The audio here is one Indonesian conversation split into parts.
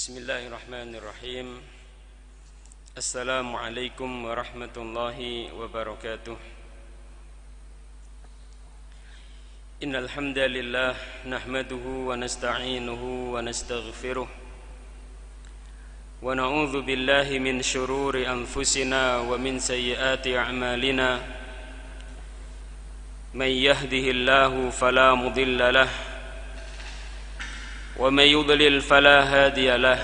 Bismillahirrahmanirrahim. Assalamualaikum warahmatullahi wabarakatuh. Innal hamdalillah nahmaduhu wa nasta'inuhu wa nastaghfiruh wa na'udzu billahi min shururi anfusina wa min sayyiati a'malina. May yahdihillahu fala mudilla lahu ومن يضلل فلا هادي له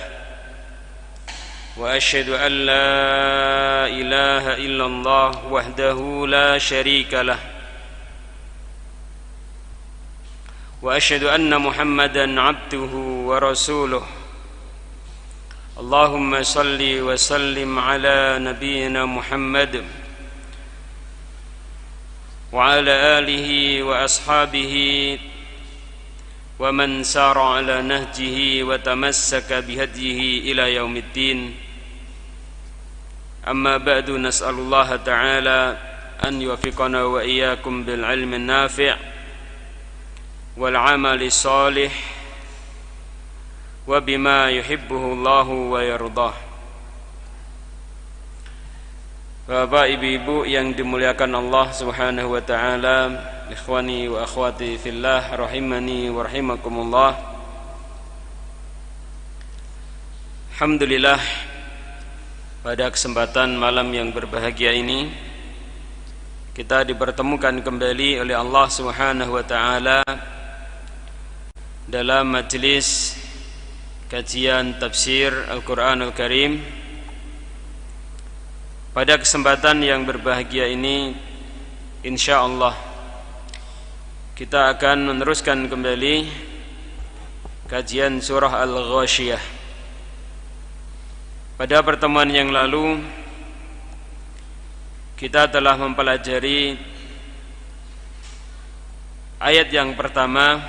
وأشهد أن لا إله إلا الله وحده لا شريك له وأشهد أن محمدا عبده ورسوله اللهم صل وسلم على نبينا محمد وعلى آله وأصحابه ومن سار على نهجه وتمسك بهديه إلى يوم الدين. أما بعد، نسأل الله تعالى أن يوفقنا وإياكم بالعلم النافع والعمل الصالح وبما يحبه الله ويرضاه. Bapak, ibu-ibu yang dimuliakan Allah Subhanahu wa taala, ikhwani wa akhwati fillah rahimani wa rahimakumullah. Alhamdulillah, pada kesempatan malam yang berbahagia ini kita dipertemukan kembali oleh Allah Subhanahu wa taala dalam majelis kajian tafsir Al-Qur'anul Karim. Pada kesempatan yang berbahagia ini, insyaallah kita akan meneruskan kembali kajian surah Al-Ghasyiyah. Pada pertemuan yang lalu kita telah mempelajari ayat yang pertama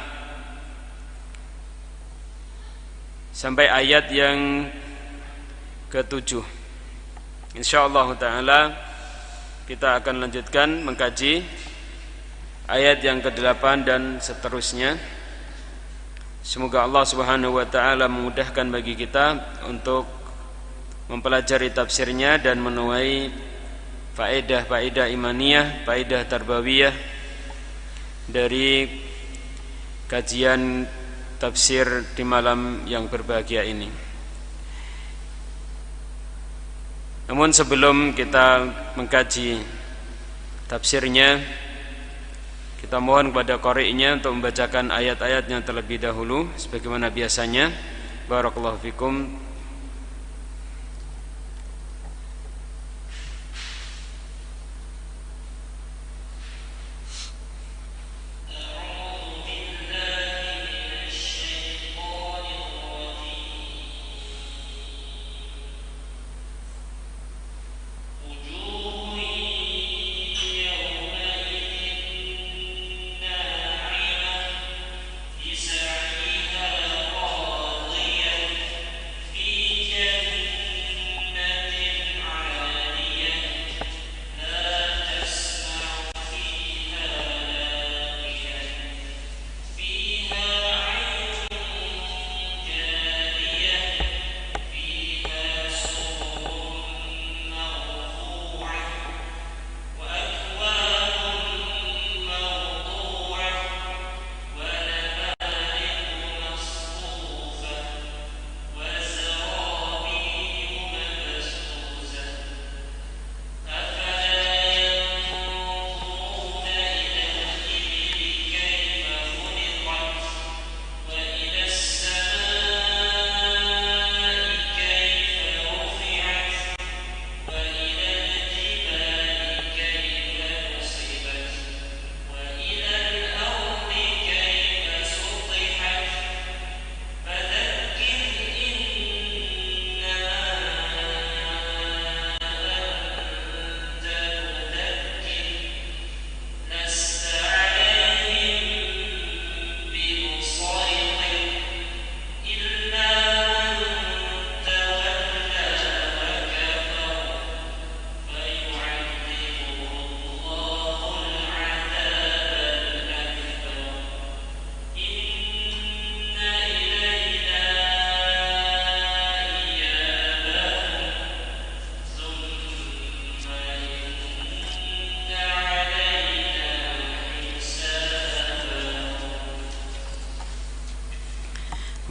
sampai ayat yang ke-7. Insyaallah ta'ala kita akan lanjutkan mengkaji ayat yang ke-8 dan seterusnya. Semoga Allah Subhanahu wa ta'ala memudahkan bagi kita untuk mempelajari tafsirnya dan menuai faedah-faedah imaniyah, faedah tarbawiyah dari kajian tafsir di malam yang berbahagia ini. Namun sebelum kita mengkaji tafsirnya, kita mohon kepada qari'nya untuk membacakan ayat-ayatnya terlebih dahulu sebagaimana biasanya. Barakallahu fikum. في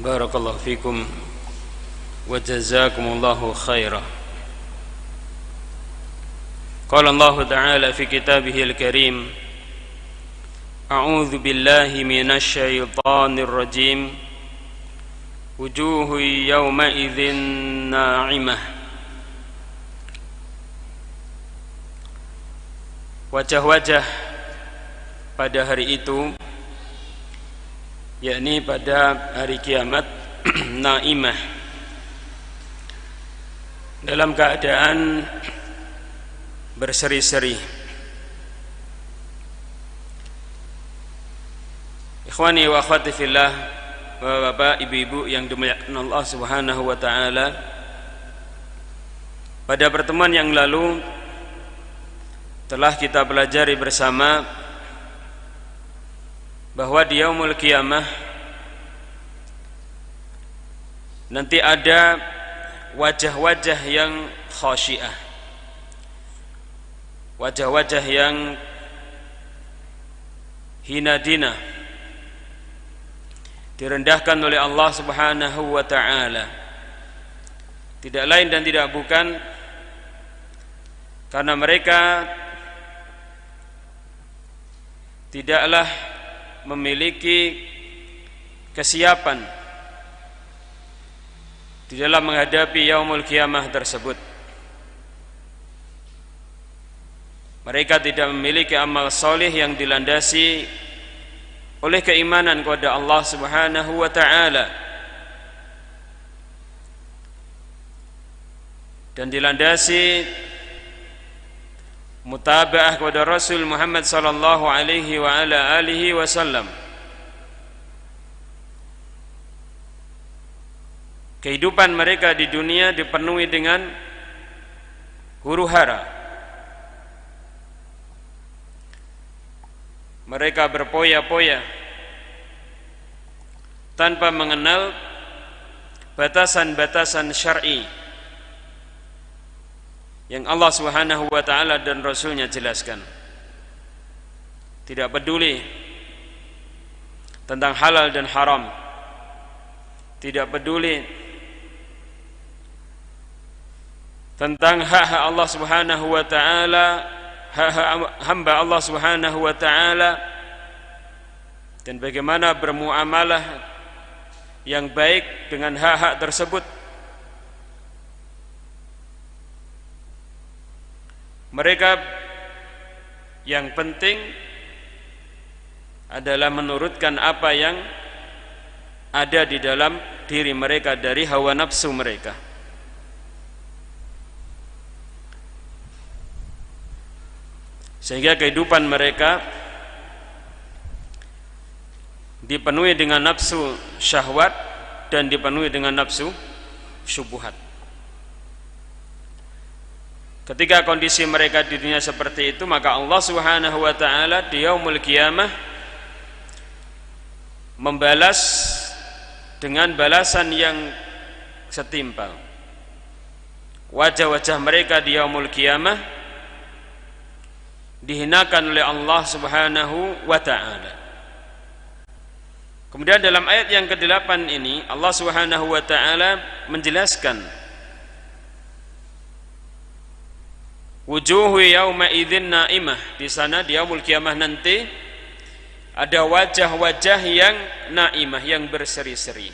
Barakallahu fikum wa jazakumullahu khairah. Qala Allah Ta'ala fi kitabihil karim, A'udzu billahi minasy syaithanir rajim. Wujuhu yawma idzin na'imah. Wajah-wajah pada hari itu, yakni pada hari kiamat, na'imah, dalam keadaan berseri-seri. Ikhwani wa akhwati fillah, bapak, ibu-ibu yang dimuliakan Allah Subhanahu wa taala, pada pertemuan yang lalu telah kita pelajari bersama bahwa di yaumul qiyamah nanti ada wajah-wajah yang khasyiah, wajah-wajah yang hina dina, direndahkan oleh Allah Subhanahu wa ta'ala. Tidak lain dan tidak bukan karena mereka tidaklah memiliki kesiapan di dalam menghadapi yaumul qiyamah tersebut. Mereka tidak memiliki amal soleh yang dilandasi oleh keimanan kepada Allah Subhanahu wa ta'ala dan dilandasi mutaba'ah kepada Rasul Muhammad sallallahu alaihi wa ala alihi wasallam. Kehidupan mereka di dunia dipenuhi dengan huru-hara. Mereka berpoya-poya tanpa mengenal batasan-batasan syar'i yang Allah Subhanahu wa ta'ala dan Rasulnya jelaskan. Tidak peduli tentang halal dan haram, tidak peduli tentang hak-hak Allah Subhanahu wa ta'ala, hak-hak hamba Allah Subhanahu wa ta'ala, dan bagaimana bermuamalah yang baik dengan hak-hak tersebut. Mereka yang penting adalah menurutkan apa yang ada di dalam diri mereka dari hawa nafsu mereka. Sehingga kehidupan mereka dipenuhi dengan nafsu syahwat dan dipenuhi dengan nafsu syubhat. Ketika kondisi mereka di dunia seperti itu, maka Allah Subhanahu wa ta'ala di yaumul qiyamah membalas dengan balasan yang setimpal. Wajah-wajah mereka di yaumul qiyamah dihinakan oleh Allah Subhanahu wa ta'ala. Kemudian dalam ayat yang ke-8 ini Allah Subhanahu wa ta'ala menjelaskan wujuhu yauma idzin na'imah. Di sana di yaumul qiyamah nanti ada wajah-wajah yang na'imah, yang berseri-seri.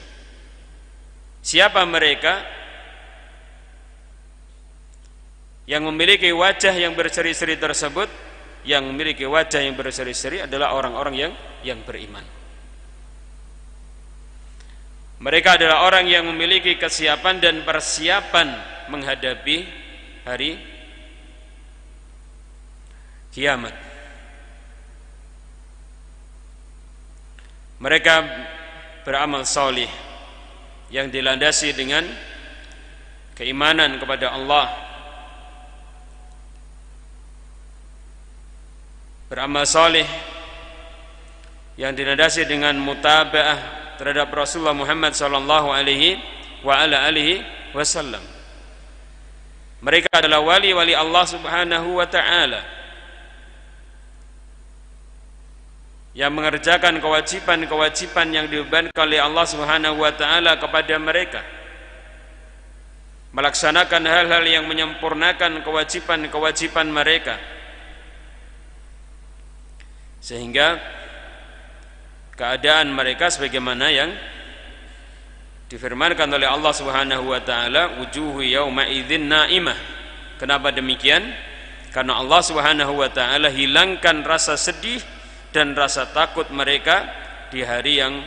Siapa mereka? Yang memiliki wajah yang berseri-seri tersebut, yang memiliki wajah yang berseri-seri adalah orang-orang yang beriman. Mereka adalah orang yang memiliki kesiapan dan persiapan menghadapi hari kiamat. Mereka beramal salih yang dilandasi dengan keimanan kepada Allah, beramal salih yang dilandasi dengan mutaba'ah terhadap Rasulullah Muhammad sallallahu alaihi wa ala alihi wasallam. Mereka adalah wali-wali Allah Subhanahu wa ta'ala yang mengerjakan kewajiban-kewajiban yang dibebankan oleh Allah Subhanahu wa taala kepada mereka, melaksanakan hal-hal yang menyempurnakan kewajiban-kewajiban mereka, sehingga keadaan mereka sebagaimana yang difirmankan oleh Allah Subhanahu wa taala, wujuhu yauma idzin naimah. Kenapa demikian? Karena Allah Subhanahu wa taala hilangkan rasa sedih dan rasa takut mereka di hari yang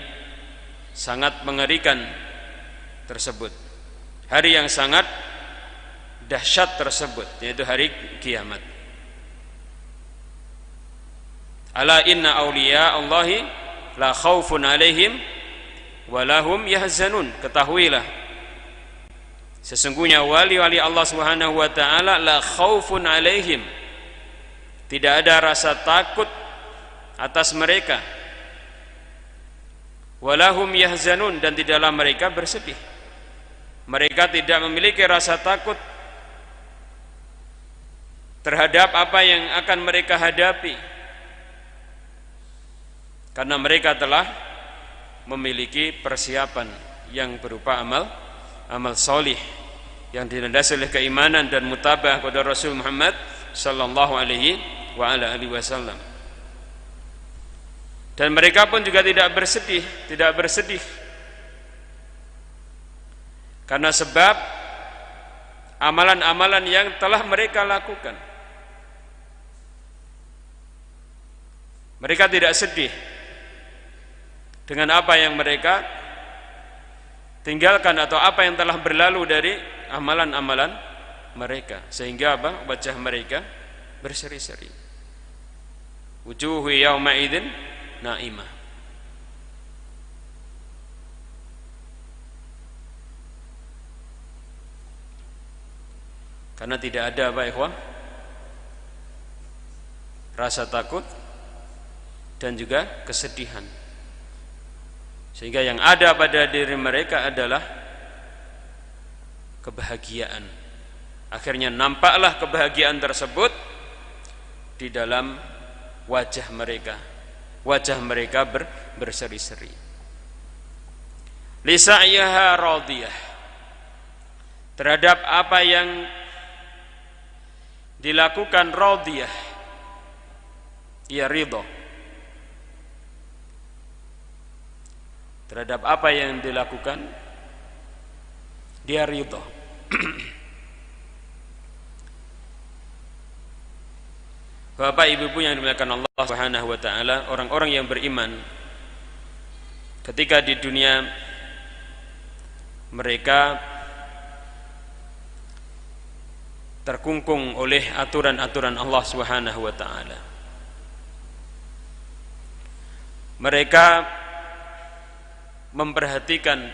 sangat mengerikan tersebut, hari yang sangat dahsyat tersebut, yaitu hari kiamat. Ala inna awliya Allahi la khaufun alaihim wa lahum yahzanun. Ketahuilah, sesungguhnya wali-wali Allah Subhanahu wa taala la khaufun alaihim, tidak ada rasa takut atas mereka, walahum yahzanun, dan tidaklah mereka bersedih. Mereka tidak memiliki rasa takut terhadap apa yang akan mereka hadapi, karena mereka telah memiliki persiapan yang berupa amal solih yang dilandasi oleh keimanan dan mutabah kepada Rasul Muhammad sallallahu alaihi wasallam. Dan mereka pun juga tidak bersedih karena sebab amalan-amalan yang telah mereka lakukan. Mereka tidak sedih dengan apa yang mereka tinggalkan atau apa yang telah berlalu dari amalan-amalan mereka, sehingga wajah mereka berseri-seri. Wujuhu yauma idzin naimah. Karena tidak ada rasa takut dan juga kesedihan, sehingga yang ada pada diri mereka adalah kebahagiaan. Akhirnya nampaklah kebahagiaan tersebut di dalam wajah mereka. Wajah mereka berseri-seri. Lisa'yaha radiyah, terhadap apa yang dilakukan radiyah, ia ridha. Terhadap apa yang dilakukan dia ridha. Bapak ibu-ibu yang dimuliakan Allah Subhanahu wa taala, orang-orang yang beriman ketika di dunia mereka terkungkung oleh aturan-aturan Allah Subhanahu wa taala, mereka memperhatikan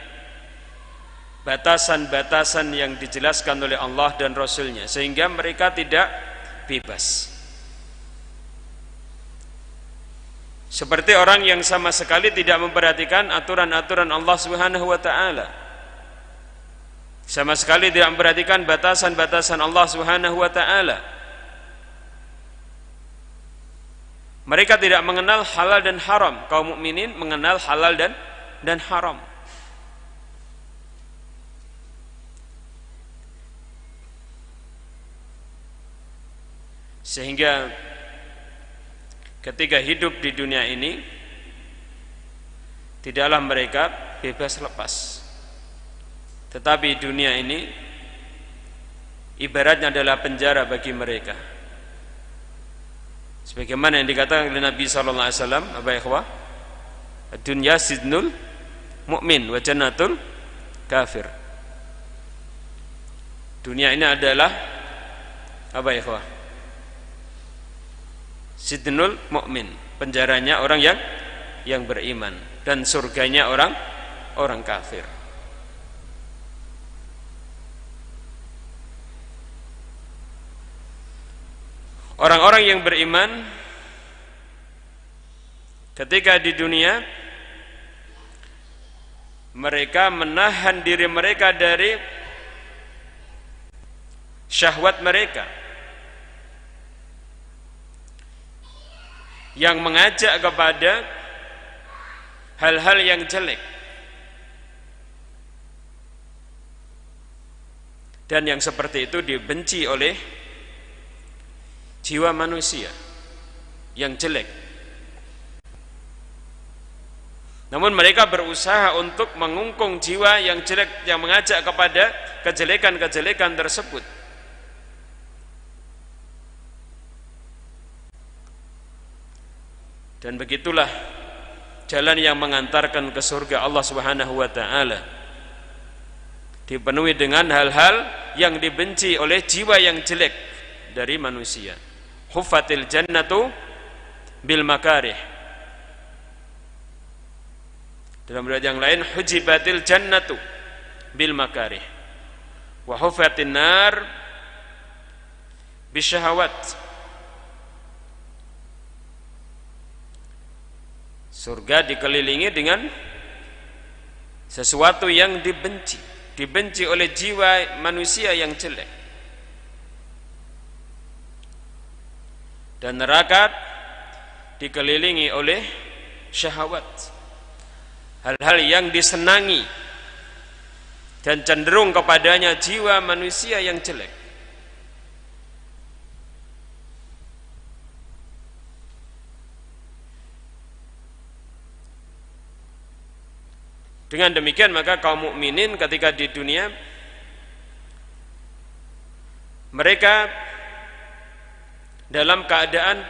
batasan-batasan yang dijelaskan oleh Allah dan Rasul-Nya, sehingga mereka tidak bebas. Seperti orang yang sama sekali tidak memperhatikan aturan-aturan Allah Subhanahu wa taala, sama sekali tidak memperhatikan batasan-batasan Allah Subhanahu wa taala. Mereka tidak mengenal halal dan haram. Kaum mukminin mengenal halal dan haram. Sehingga ketika hidup di dunia ini, tidaklah mereka bebas lepas, tetapi dunia ini ibaratnya adalah penjara bagi mereka. Sebagaimana yang dikatakan oleh Nabi sallallahu alaihi wasallam, ad-dunya sijnul mu'min wa jannatul kafir. Dunia ini adalah Sidnul mu'min, penjaranya orang yang beriman, dan surganya orang kafir. Orang-orang yang beriman ketika di dunia mereka menahan diri mereka dari syahwat mereka, yang mengajak kepada hal-hal yang jelek, dan yang seperti itu dibenci oleh jiwa manusia yang jelek. Namun mereka berusaha untuk mengungkung jiwa yang jelek, yang mengajak kepada kejelekan-kejelekan tersebut. Dan begitulah jalan yang mengantarkan ke surga Allah Subhanahu wa taala, dipenuhi dengan hal-hal yang dibenci oleh jiwa yang jelek dari manusia. Huffatil jannatu bil makarih. Dalam riwayat yang lain, hujibatil jannatu bil makarih wa huffatin nar bisyahawat. Surga dikelilingi dengan sesuatu yang dibenci oleh jiwa manusia yang jelek. Dan neraka dikelilingi oleh syahwat, hal-hal yang disenangi dan cenderung kepadanya jiwa manusia yang jelek. Dengan demikian maka kaum mukminin ketika di dunia mereka dalam keadaan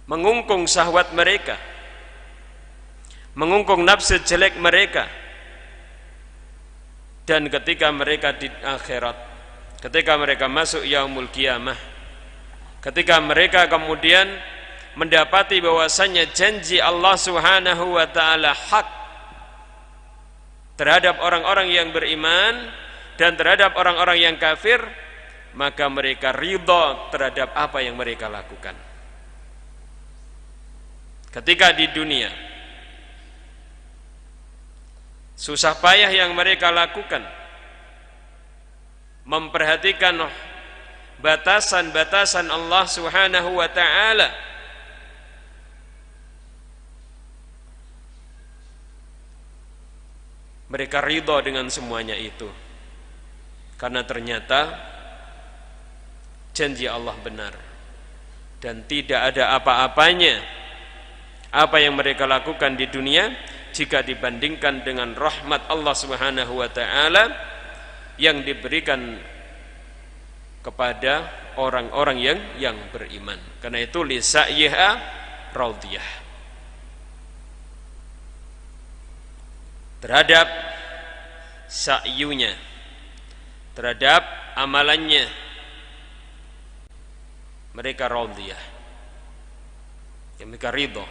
mengungkung syahwat mereka, mengungkung nafsu jelek mereka, dan ketika mereka di akhirat, ketika mereka masuk yaumul qiyamah, ketika mereka kemudian mendapati bahwasannya janji Allah Subhanahu wa taala hak terhadap orang-orang yang beriman dan terhadap orang-orang yang kafir, maka mereka ridha terhadap apa yang mereka lakukan. Ketika di dunia susah payah yang mereka lakukan memperhatikan batasan-batasan Allah Subhanahu wa taala, mereka ridha dengan semuanya itu karena ternyata janji Allah benar dan tidak ada apa-apanya apa yang mereka lakukan di dunia jika dibandingkan dengan rahmat Allah Subhanahu wa taala yang diberikan kepada orang-orang yang beriman. Karena itu li sa'yiha radiyah, terhadap sa'yunya, terhadap amalannya mereka radiyah, yang mereka ridha.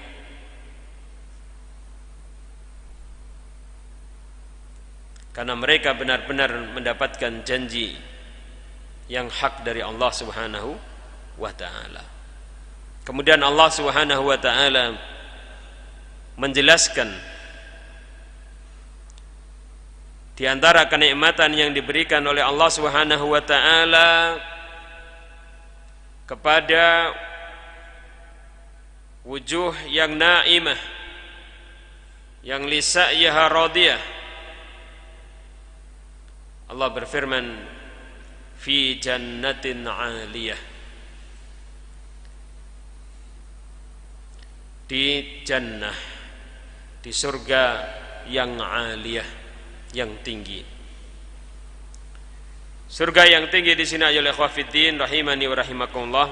Karena mereka benar-benar mendapatkan janji yang hak dari Allah Subhanahu wa taala. Kemudian Allah Subhanahu wa taala menjelaskan di antara kenikmatan yang diberikan oleh Allah Subhanahu wa taala kepada wujuh yang naimah, yang lisa'yaha radiyah. Allah berfirman, fi jannatin 'aliyah, di jannah, di surga yang 'aliyah, yang tinggi. Surga yang tinggi di sini ayolah ikhwatiddin rahimani wa rahimakumullah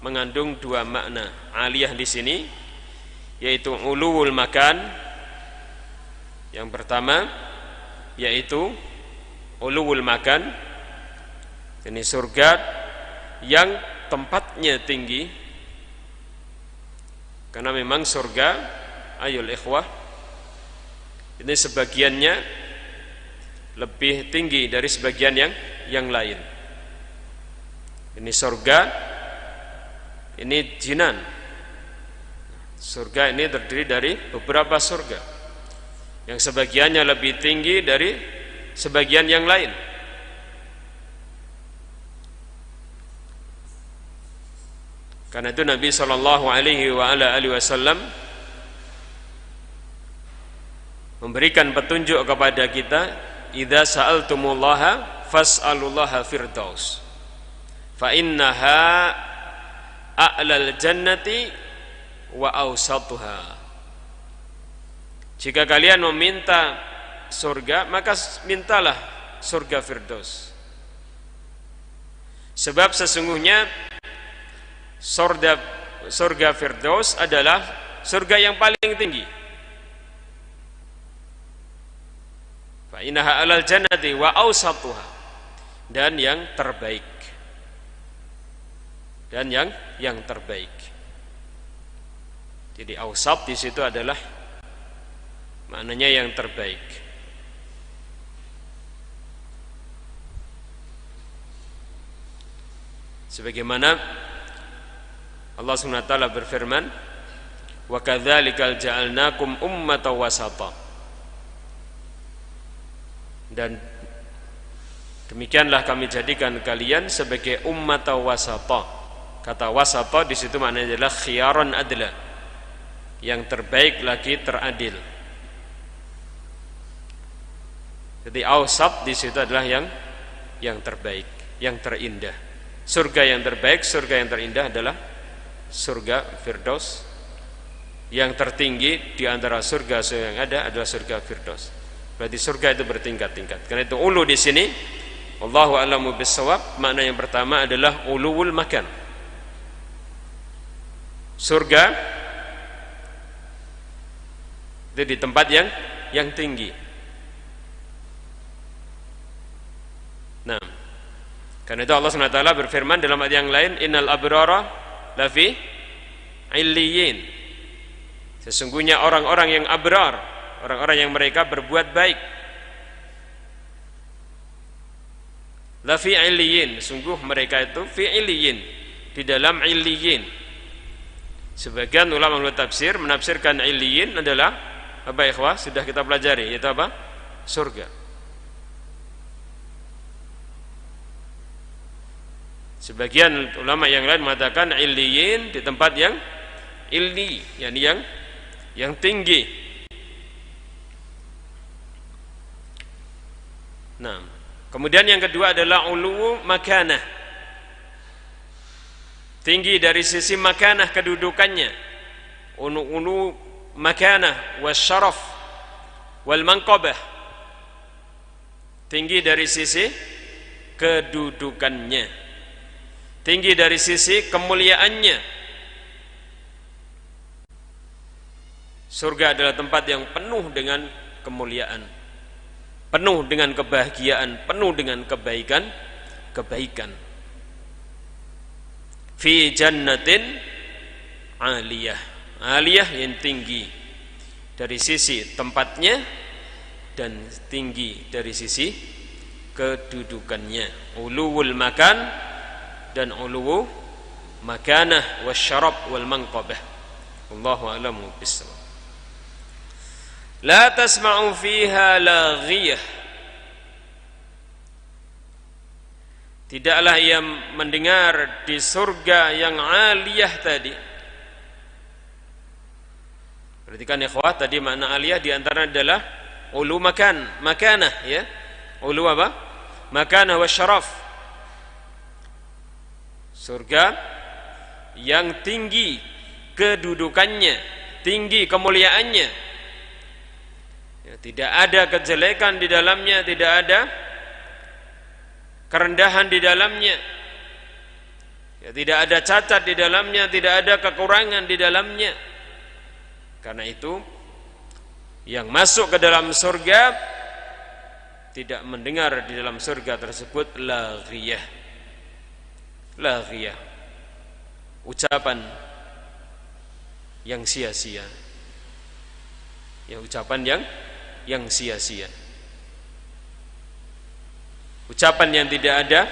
mengandung dua makna. 'Aliyah di sini yaitu uluwul makan, yang pertama yaitu uluwul makan, ini surga yang tempatnya tinggi. Karena memang surga ayol ikhwah ini sebagiannya lebih tinggi dari sebagian yang lain. Ini surga, ini jinan. Surga ini terdiri dari beberapa surga yang sebagiannya lebih tinggi dari sebagian yang lain. Karena itu Nabi sallallahu alaihi wasallam memberikan petunjuk kepada kita, idza sa'altumullaha fas'alullaha firdaus fa innaha a'lal jannati wa awsatuha. Jika kalian meminta surga, maka mintalah surga firdaus. Sebab sesungguhnya surga firdaus adalah surga yang paling tinggi. Fa innaha alal jannati wa awsatuha, dan yang terbaik. Dan yang terbaik. Jadi awsat di situ adalah maknanya yang terbaik. Sebagaimana Allah Subhanahu wa taala berfirman, "Wa kadzalikal ja'alnakum ummatan wasata." Dan demikianlah kami jadikan kalian sebagai ummatan wasata. Kata wasata di situ maknanya adalah khiyaran adla, yang terbaik lagi teradil. Jadi awsat di situ adalah yang terbaik, yang terindah. Surga yang terbaik, surga yang terindah adalah surga firdaus. Yang tertinggi di antara surga yang ada adalah surga firdaus. Berarti surga itu bertingkat-tingkat. Karena itu ulu di sini, wallahu a'lamu bissawab, makna yang pertama adalah uluwul makan. Surga itu di tempat yang tinggi. Nah, karena itu Allah SWT berfirman dalam ayat yang lain, innal abrara lafi illiyin. Sesungguhnya orang-orang yang abrar, orang-orang yang mereka berbuat baik, lafi illiyin, sungguh mereka itu fi illiyin, di dalam illiyin. Sebagian ulama tafsir menafsirkan illiyin adalah apa ikhwah? Sudah kita pelajari, yaitu apa? Surga. Sebagian ulama yang lain mengatakan illiyin di tempat yang illi, yakni yang tinggi. Nah, kemudian yang kedua adalah ulu makanah, tinggi dari sisi makanah, kedudukannya. Ulu makanah wasyaraf wal manqabah, tinggi dari sisi kedudukannya, tinggi dari sisi kemuliaannya. Surga adalah tempat yang penuh dengan kemuliaan, penuh dengan kebahagiaan, penuh dengan kebaikan. Fi jannatin aliyah, aliyah yang tinggi dari sisi tempatnya dan tinggi dari sisi kedudukannya. Uluwul makan dan uluwu makanah wasyarab wal manqabah. Wallahu a'lamu bissawab. La tasma'u fiha laghiyah, tidaklah ia mendengar di surga yang aliyah tadi. Perhatikan ikhwah, tadi makna aliyah di antara adalah ulu makanah ya. Ulu apa? Makanah wasyaraf. Surga yang tinggi kedudukannya, tinggi kemuliaannya. Ya, tidak ada kejelekan di dalamnya, tidak ada kerendahan di dalamnya. Ya, tidak ada cacat di dalamnya, tidak ada kekurangan di dalamnya. Karena itu yang masuk ke dalam surga tidak mendengar di dalam surga tersebut laghiyah. Laghiyah, ucapan yang sia-sia, ya, ucapan yang sia-sia, ucapan yang tidak ada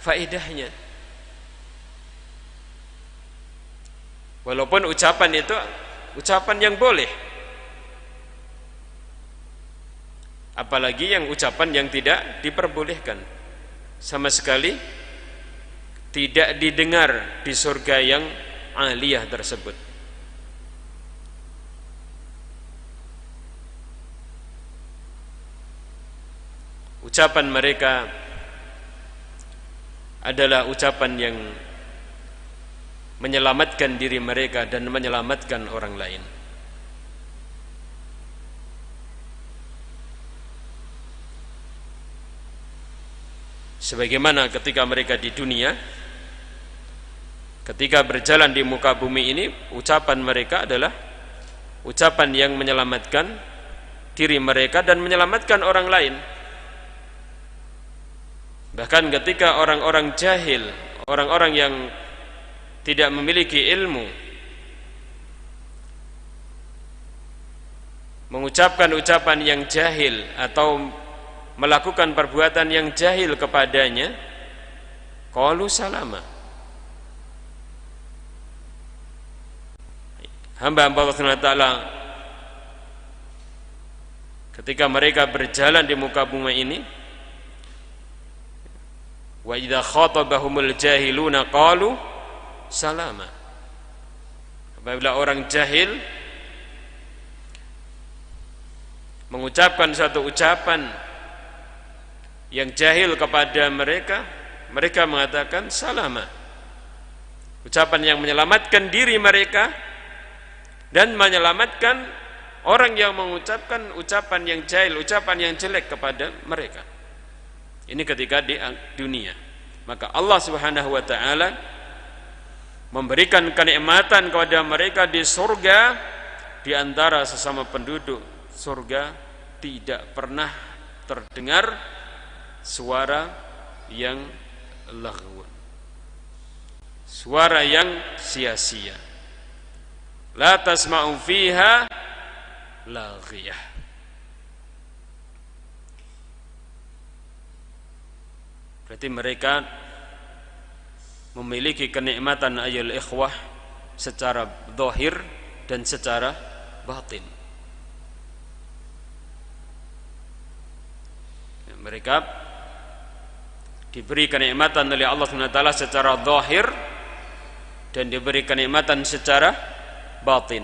faedahnya. Walaupun ucapan itu ucapan yang boleh, apalagi yang ucapan yang tidak diperbolehkan sama sekali. tidak didengar di surga yang aliyah tersebut. Ucapan mereka adalah ucapan yang menyelamatkan diri mereka dan menyelamatkan orang lain. Sebagaimana ketika mereka di dunia, ketika berjalan di muka bumi ini, ucapan mereka adalah ucapan yang menyelamatkan diri mereka dan menyelamatkan orang lain. Bahkan ketika orang-orang jahil, orang-orang yang tidak memiliki ilmu, mengucapkan ucapan yang jahil atau melakukan perbuatan yang jahil kepadanya, qalu salama. Hamba-hamba Allah Subhanahu wa taala ketika mereka berjalan di muka bumi ini, wa idza khatabahumul jahiluna qalu salama. Apabila orang jahil mengucapkan suatu ucapan yang jahil kepada mereka, mereka mengatakan salama. Ucapan yang menyelamatkan diri mereka dan menyelamatkan orang yang mengucapkan ucapan yang jahil, ucapan yang jelek kepada mereka. Ini ketika di dunia. Maka Allah Subhanahu wa taala memberikan kenikmatan kepada mereka di surga. Di antara sesama penduduk surga tidak pernah terdengar suara yang laghw, suara yang sia-sia. La tasma'u fiha laghiyah. Berarti mereka memiliki kenikmatan ayul ikhwah secara zahir dan secara batin. Mereka diberi kenikmatan oleh Allah SWT secara zahir dan diberi kenikmatan secara batin.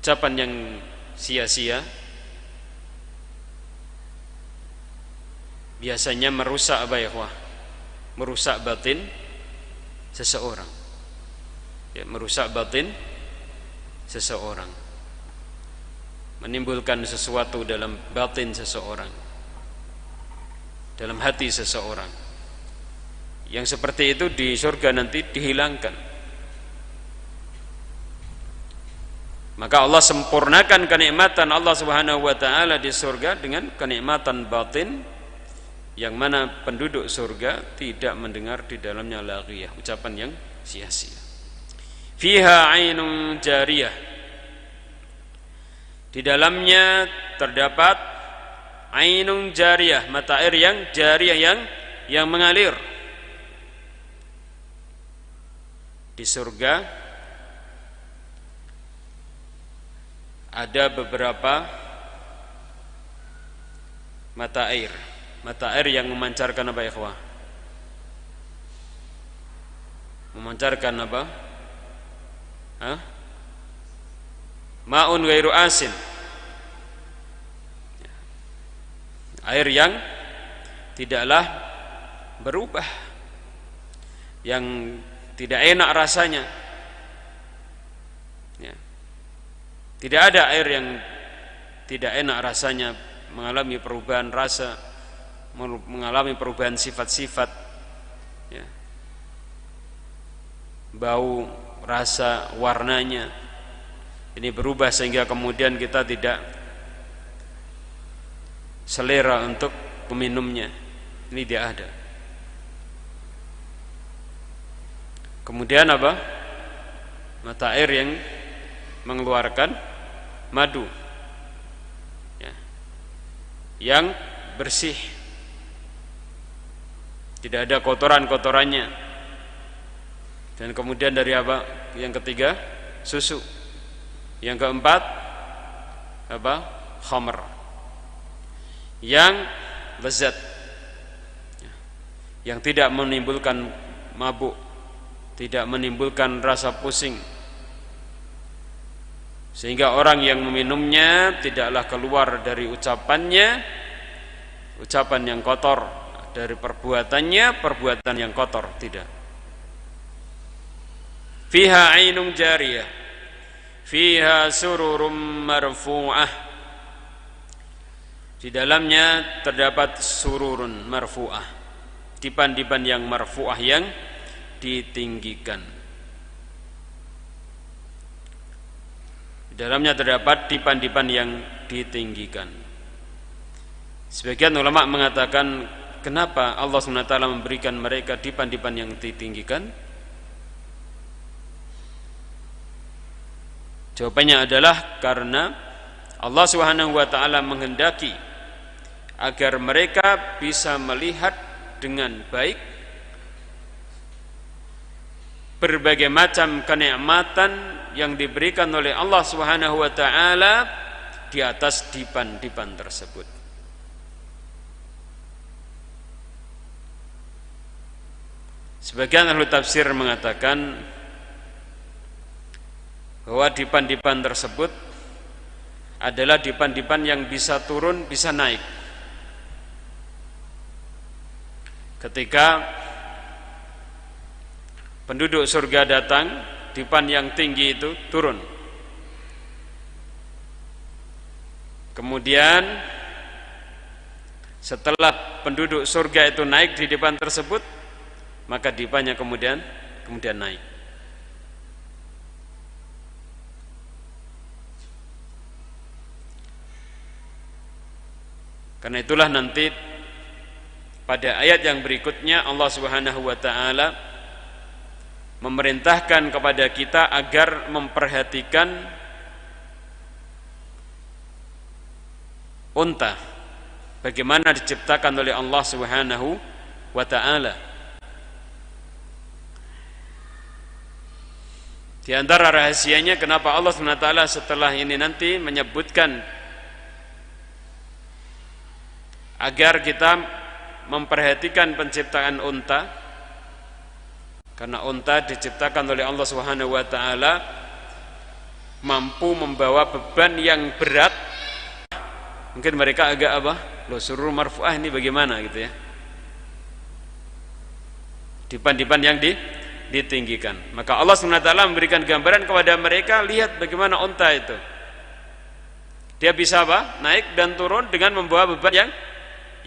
Ucapan yang sia-sia biasanya merusak apa ya, merusak batin seseorang. Ya, merusak batin seseorang, menimbulkan sesuatu dalam batin seseorang, dalam hati seseorang. Yang seperti itu di surga nanti dihilangkan. Maka Allah sempurnakan kenikmatan Allah Subhanahu wa taala di surga dengan kenikmatan batin, yang mana penduduk surga tidak mendengar di dalamnya laghiyah, ucapan yang sia-sia. Fiha 'ainun jariyah. Di dalamnya terdapat 'ainun jariyah, mata air yang jariyah, yang mengalir. Di surga ada beberapa mata air yang memancarkan apa ya ikhwah? Memancarkan apa? Ma'un ghairu asin. Air yang tidaklah berubah, yang tidak enak rasanya. Ya. Tidak ada air yang tidak enak rasanya, mengalami perubahan rasa, mengalami perubahan sifat-sifat, ya. Bau, rasa, warnanya ini berubah sehingga kemudian kita tidak selera untuk meminumnya. Ini tidak ada. Kemudian apa? Mata air yang mengeluarkan madu, ya, yang bersih, tidak ada kotoran-kotorannya. Dan kemudian dari apa? Yang ketiga, susu. Yang keempat apa? Khamr, yang lezat, yang tidak menimbulkan mabuk, tidak menimbulkan rasa pusing, sehingga orang yang meminumnya tidaklah keluar dari ucapannya ucapan yang kotor, dari perbuatannya perbuatan yang kotor, tidak. Fiha ainun jariyah, fiha sururum marfu'ah, di dalamnya terdapat sururun marfu'ah, dipan-dipan yang marfu'ah, yang ditinggikan. Di dalamnya terdapat dipan-dipan yang ditinggikan. Sebagian ulama mengatakan, kenapa Allah SWT memberikan mereka dipan-dipan yang ditinggikan? Jawabannya adalah karena Allah SWT menghendaki agar mereka bisa melihat dengan baik berbagai macam kenikmatan yang diberikan oleh Allah SWT di atas dipan-dipan tersebut. Sebagian ahli tafsir mengatakan bahwa dipan-dipan tersebut adalah dipan-dipan yang bisa turun, bisa naik. Ketika penduduk surga datang, dipan yang tinggi itu turun. Kemudian setelah penduduk surga itu naik di dipan tersebut, maka dipannya kemudian naik. Karena itulah nanti pada ayat yang berikutnya Allah Subhanahu wa taala memerintahkan kepada kita agar memperhatikan unta, bagaimana diciptakan oleh Allah Subhanahu wa taala. Di antara rahasianya kenapa Allah Subhanahu wa taala setelah ini nanti menyebutkan agar kita memperhatikan penciptaan unta, karena unta diciptakan oleh Allah Subhanahu wa taala mampu membawa beban yang berat. Mungkin mereka agak apa? Loh, surur marfu'ah ini bagaimana gitu ya. Dipan-dipan yang ditinggikan. Maka Allah Subhanahu wa taala memberikan gambaran kepada mereka, lihat bagaimana unta itu. Dia bisa apa? Naik dan turun dengan membawa beban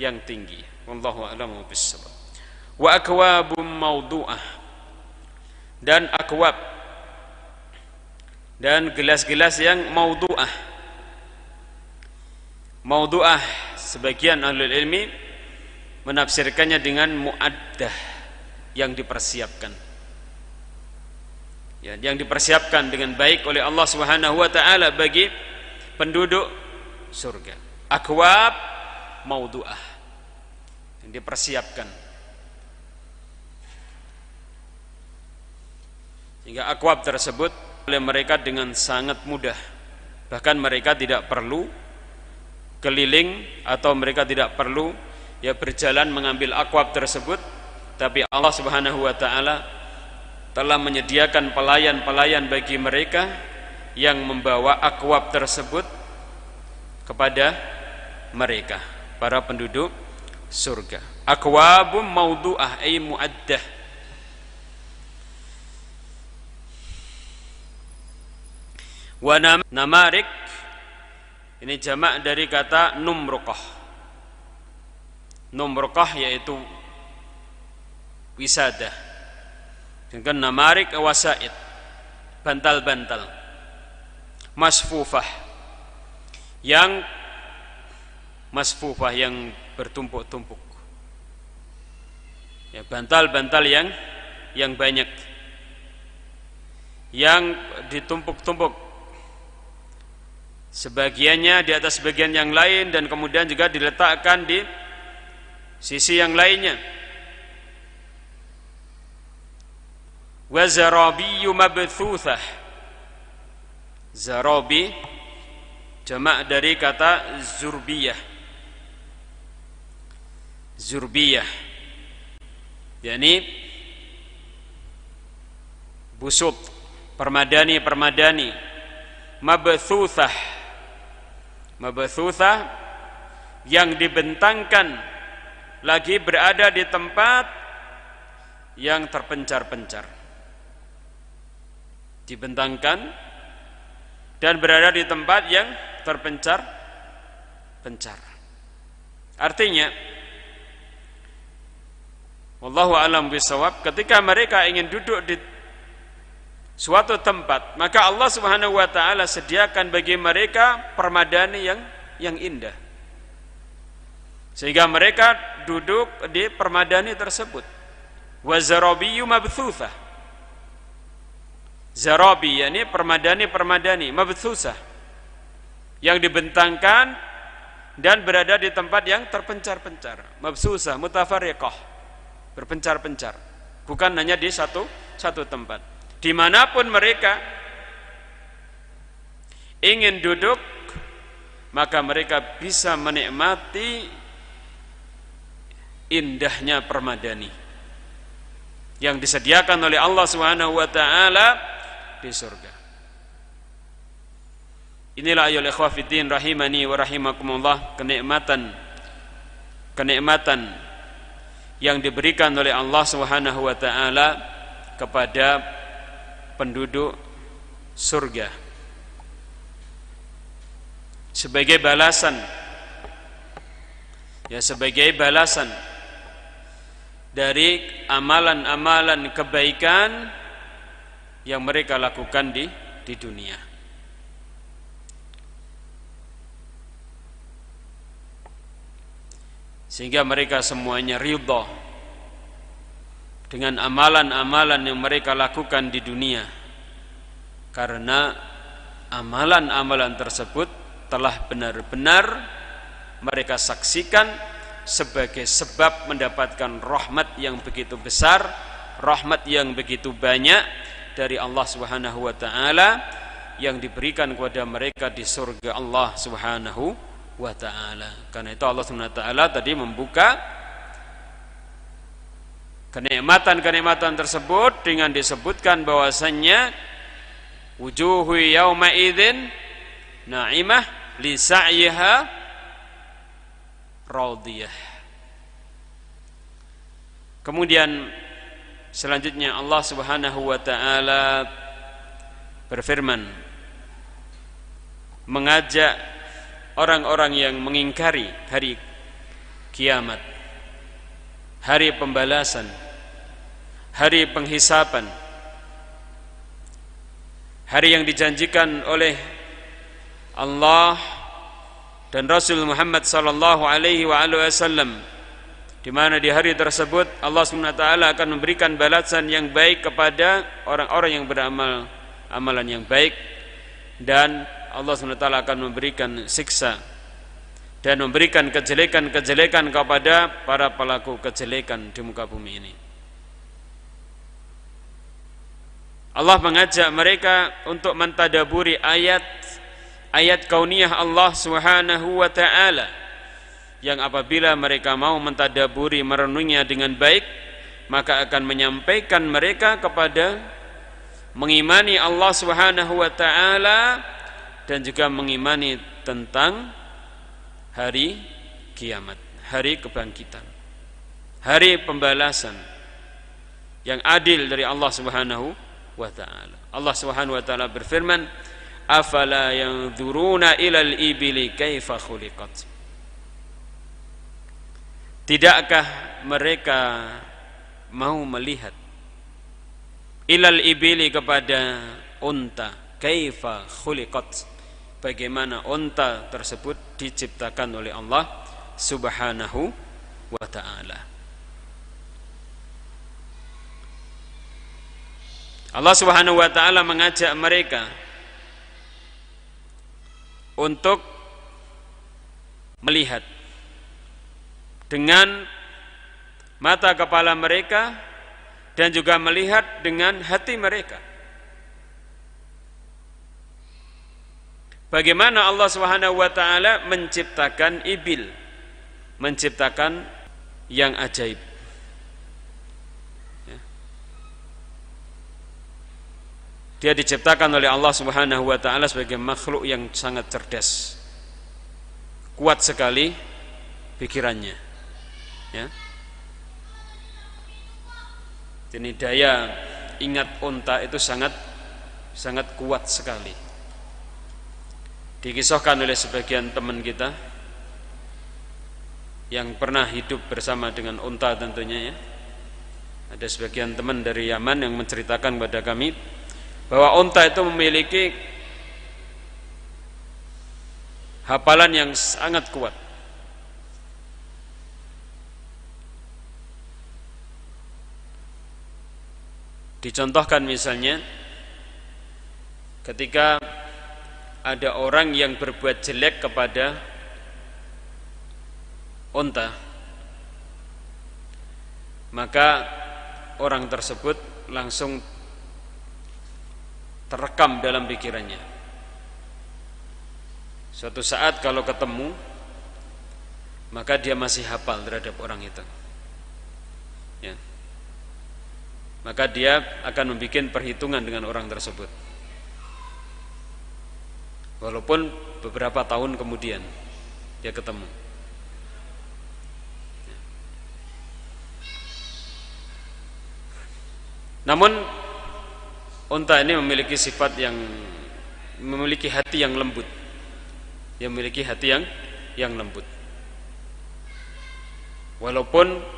yang tinggi. Wallahu a'lamu bissawab. Wa akwabum mawdu'ah, dan akwab, dan gelas-gelas yang mawdu'ah. Mawdu'ah sebagian ahli ilmi menafsirkannya dengan muaddah, yang dipersiapkan. Ya, yang dipersiapkan dengan baik oleh Allah Subhanahu wa taala bagi penduduk surga. Akwab mawdu'ah, yang dipersiapkan, sehingga akwab tersebut oleh mereka dengan sangat mudah. Bahkan mereka tidak perlu keliling atau mereka tidak perlu berjalan mengambil akwab tersebut, tapi Allah Subhanahu wa taala telah menyediakan pelayan-pelayan bagi mereka yang membawa akwab tersebut kepada mereka, para penduduk surga. Akwabum mawdu'ah ay muaddah. Wa namarik, ini jamak dari kata numruqah. Numruqah yaitu wisadah. Dengan namarik wasaid, bantal-bantal. Masfufah, yang masfufah yang bertumpuk-tumpuk. Ya, bantal-bantal yang banyak, yang ditumpuk-tumpuk, sebagiannya di atas sebagian yang lain, dan kemudian juga diletakkan di sisi yang lainnya. Wa zarabiyyu mabthuthah, Zarabi jamak dari kata zurbiyah. Zurbiyah yakni busut, permadani. Mabthuthah, mabthuthah yang dibentangkan, lagi berada di tempat yang terpencar-pencar. Dibentangkan dan berada di tempat yang terpencar-pencar. Artinya, wallahu a'lam bishawab, ketika mereka ingin duduk di suatu tempat, maka Allah Subhanahu wa taala sediakan bagi mereka permadani yang indah. Sehingga mereka duduk di permadani tersebut. Wa zarabiyyu mabthutsah. Zarabi yakni permadani mabthutsah yang dibentangkan dan berada di tempat yang terpencar-pencar. Mabthutsah mutafarriqah, berpencar-pencar, bukan hanya di satu tempat. Dimanapun mereka ingin duduk, maka mereka bisa menikmati indahnya permadani yang disediakan oleh Allah Subhanahu wa taala di surga. Inilah ayyuhal ikhwah fiddin rahimani wa rahimakumullah, kenikmatan yang diberikan oleh Allah Subhanahu wa taala kepada penduduk surga sebagai balasan dari amalan-amalan kebaikan yang mereka lakukan di dunia. Sehingga mereka semuanya ridha dengan amalan-amalan yang mereka lakukan di dunia, karena amalan-amalan tersebut telah benar-benar mereka saksikan sebagai sebab mendapatkan rahmat yang begitu besar, rahmat yang begitu banyak dari Allah Subhanahu wa taala yang diberikan kepada mereka di surga Allah Subhanahu wa taala. Karena itu Allah Subhanahu wa taala tadi membuka kenikmatan-kenikmatan tersebut dengan disebutkan bahwasannya wujuhu yauma idzin na'imah li sa'yiha radiyah. Kemudian selanjutnya Allah Subhanahu wa taala berfirman mengajak orang-orang yang mengingkari hari kiamat, hari pembalasan, hari penghisaban, hari yang dijanjikan oleh Allah dan Rasul Muhammad sallallahu alaihi wasallam, di mana di hari tersebut Allah Subhanahu wa taala akan memberikan balasan yang baik kepada orang-orang yang beramal amalan yang baik, dan Allah Subhanahu wa taala akan memberikan siksa dan memberikan kejelekan-kejelekan kepada para pelaku kejelekan di muka bumi ini. Allah mengajak mereka untuk mentadaburi ayat kauniyah Allah Subhanahu wa taala, yang apabila mereka mau mentadaburi, merenungnya dengan baik, maka akan menyampaikan mereka kepada mengimani Allah Subhanahu wa taala dan juga mengimani tentang hari kiamat, hari kebangkitan, hari pembalasan yang adil dari Allah Subhanahu wa taala. Allah Subhanahu wa taala berfirman, afala yanzuruna ilal ibili kaifa khuliqat. Tidakkah mereka mau melihat ilal ibili, kepada unta, kaifa khuliqat, bagaimana unta tersebut diciptakan oleh Allah Subhanahu wa taala. Allah Subhanahu wa taala mengajak mereka untuk melihat dengan mata kepala mereka dan juga melihat dengan hati mereka. bagaimana Allah Subhanahu wa taala menciptakan ibil, menciptakan yang ajaib. Dia diciptakan oleh Allah Subhanahu wa taala sebagai makhluk yang sangat cerdas. Kuat sekali pikirannya. Ya. Ini daya ingat unta itu sangat kuat sekali. Dikisahkan oleh sebagian teman kita yang pernah hidup bersama dengan unta tentunya ya. Ada sebagian teman dari Yaman yang menceritakan kepada kami bahwa unta itu memiliki hafalan yang sangat kuat. Dicontohkan misalnya ketika ada orang yang berbuat jelek kepada unta, maka orang tersebut langsung terekam dalam pikirannya. Suatu saat kalau ketemu, maka dia masih hafal terhadap orang itu ya. Maka dia akan membuat perhitungan dengan orang tersebut, walaupun beberapa tahun kemudian dia ketemu. Namun unta ini memiliki sifat yang memiliki hati yang lembut. Dia memiliki hati yang lembut. Walaupun